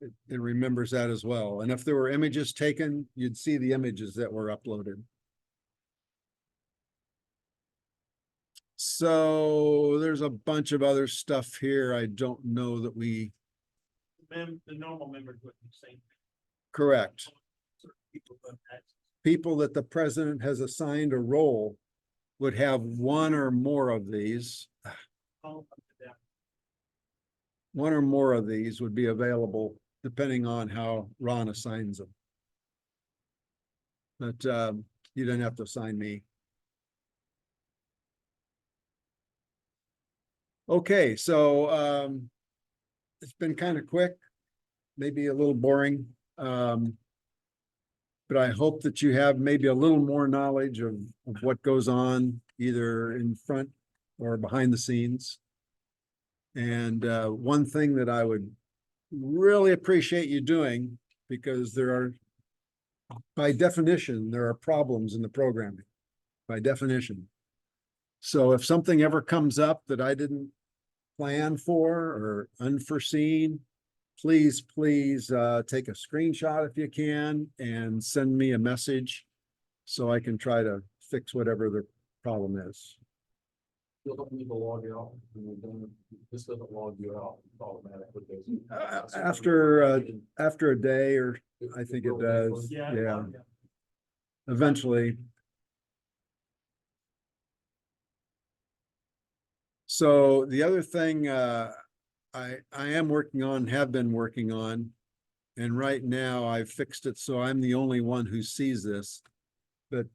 Speaker 11: it remembers that as well. And if there were images taken, you'd see the images that were uploaded. So there's a bunch of other stuff here. I don't know that we,
Speaker 4: The normal members would be same.
Speaker 11: correct.
Speaker 4: People don't access.
Speaker 11: People that the president has assigned a role would have one or more of these.
Speaker 4: All up to them.
Speaker 11: One or more of these would be available depending on how Ron assigns them. But you don't have to assign me. Okay, so it's been kind of quick, maybe a little boring. But I hope that you have maybe a little more knowledge of what goes on either in front or behind the scenes. And one thing that I would really appreciate you doing, because there are, by definition, there are problems in the programming, by definition. So if something ever comes up that I didn't plan for or unforeseen, please take a screenshot if you can and send me a message so I can try to fix whatever the problem is.
Speaker 3: You'll don't need to log out. When we're done. This doesn't log you out. It's automatic with this.
Speaker 11: After a day, or I think it does, yeah, eventually. So the other thing I am working on, have been working on, and right now I've fixed it so I'm the only one who sees this. But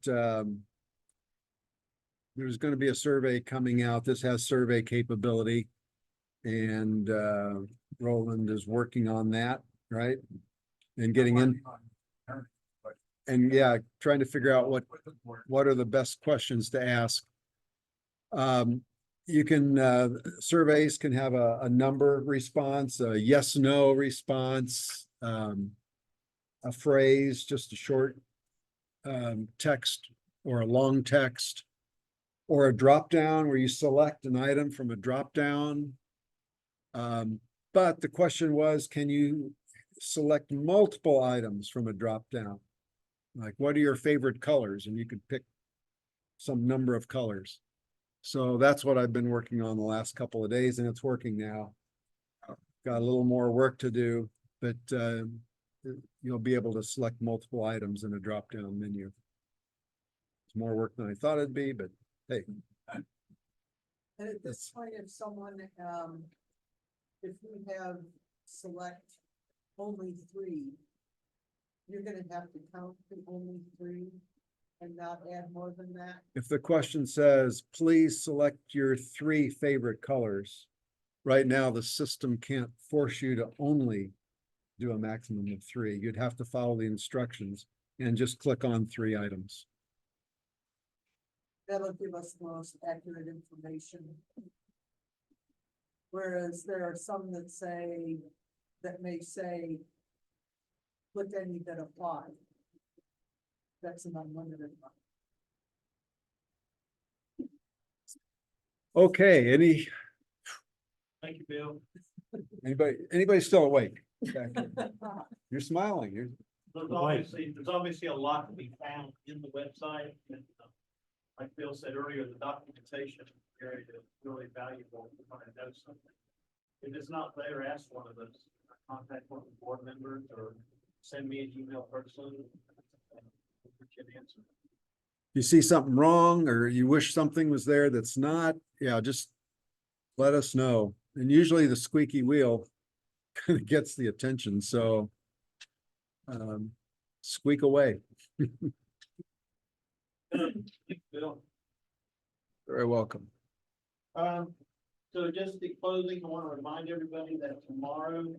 Speaker 11: there's going to be a survey coming out. This has survey capability, and Roland is working on that, right? And getting in, and yeah, trying to figure out what are the best questions to ask. You can, surveys can have a number response, a yes, no response, a phrase, just a short text or a long text, or a drop down where you select an item from a drop down. But the question was, can you select multiple items from a drop down? Like, what are your favorite colors? And you could pick some number of colors. So that's what I've been working on the last couple of days, and it's working now. Got a little more work to do, but you'll be able to select multiple items in a drop-down menu. It's more work than I thought it'd be, but hey.
Speaker 1: And at this point, if someone, if we have select only 3, you're gonna have to count the only 3 and not add more than that?
Speaker 11: If the question says, please select your 3 favorite colors, right now the system can't force you to only do a maximum of 3. You'd have to follow the instructions and just click on 3 items.
Speaker 1: That'll give us the most accurate information. Whereas there are some that say, that may say, click any that apply. That's an unlimited one.
Speaker 11: Okay,
Speaker 4: Thank you, Bill.
Speaker 11: anybody still awake? Okay. You're smiling.
Speaker 4: There's obviously a lot to be found in the website. And, like Bill said earlier, the documentation area is really valuable to find out something. If it's not there, ask one of us, contact one of the board members, or send me an email personally. Can answer.
Speaker 11: You see something wrong, or you wish something was there that's not, yeah, just let us know. And usually the squeaky wheel kind of gets the attention, so squeak away.
Speaker 4: Bill.
Speaker 11: Very welcome.
Speaker 4: So just in closing, I want to remind everybody that tomorrow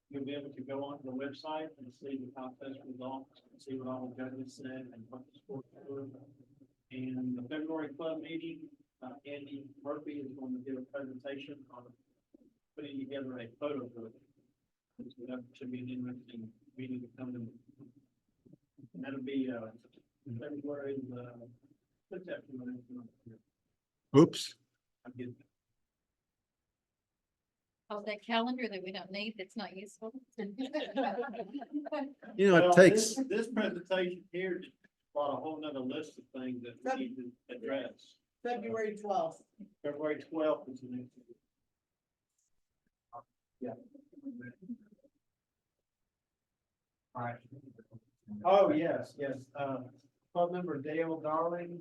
Speaker 4: you'll be able to go onto the website and see the contest results, see what all the judges said and what the scores were. And the February club meeting, Andy Murphy is going to give a presentation on putting together a photo book. So that should be an interesting meeting to come in. And that'll be February
Speaker 11: Oops.
Speaker 2: Oh, that calendar that we don't need, that's not useful.
Speaker 11: You know,
Speaker 4: Well,
Speaker 11: it takes,
Speaker 4: This presentation here just brought a whole nother list of things that we need to address.
Speaker 1: February 12th.
Speaker 4: February 12th is the next. Yeah. All right. Oh, yes, club member Dale Darling,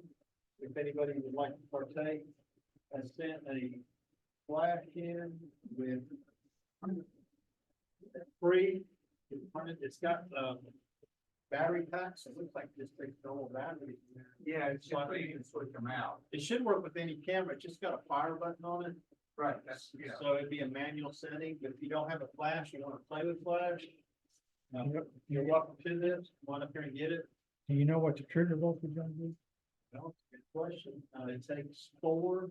Speaker 4: if anybody would like to partake, has sent a flash in with free, it's got, battery packs, it looks like this takes normal batteries.
Speaker 13: Yeah, it's just so you can switch them out.
Speaker 4: It should work with any camera, it's just got a fire button on it.
Speaker 13: Right, that's, yeah.
Speaker 4: So it'd be a manual setting, but if you don't have a flash, you wanna play with flash. You're welcome to this, come on up here and get it.
Speaker 5: Do you know what the trigger voltage is gonna be?
Speaker 4: No, good question, it takes 4,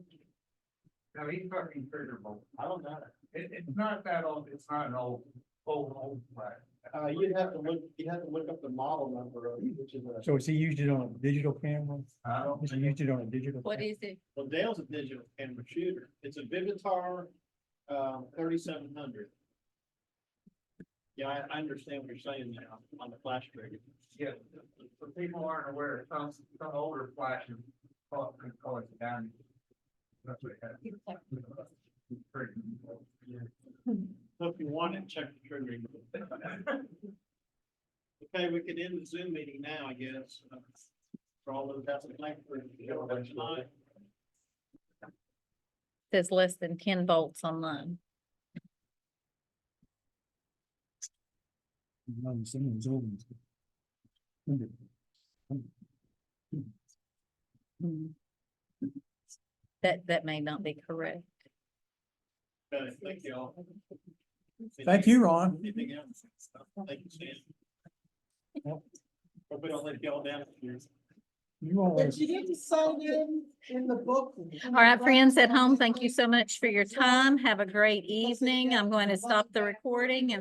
Speaker 13: No, he's talking trigger bolt.
Speaker 4: I don't know.
Speaker 13: It's not that old, it's not an old flag.
Speaker 4: You'd have to look up the model number of it, which is a,
Speaker 5: So is he used it on a digital camera?
Speaker 4: I don't
Speaker 5: Is he
Speaker 4: think-
Speaker 5: used it on a digital?
Speaker 2: What
Speaker 5: camera?
Speaker 2: is it?
Speaker 4: well, Dale's a digital camera shooter, it's a Vivitar, 3700. Yeah, I understand what you're saying now on the flash trigger.
Speaker 13: Yeah, for people aren't aware, some older flashes call it down. That's what it has.
Speaker 4: So if you want it, check the trigger. Okay, we could end the Zoom meeting now, I guess. For all those that's tonight.
Speaker 2: Says less than 10 volts online. That may not be correct.
Speaker 4: Thank you all.
Speaker 5: Thank you, Ron.
Speaker 4: Anything else? Thank you, Stan. Hope we don't let you all down.
Speaker 5: You always.
Speaker 1: Did you get to sign in the book?
Speaker 2: All right, friends at home, thank you so much for your time. Have a great evening. I'm going to stop the recording and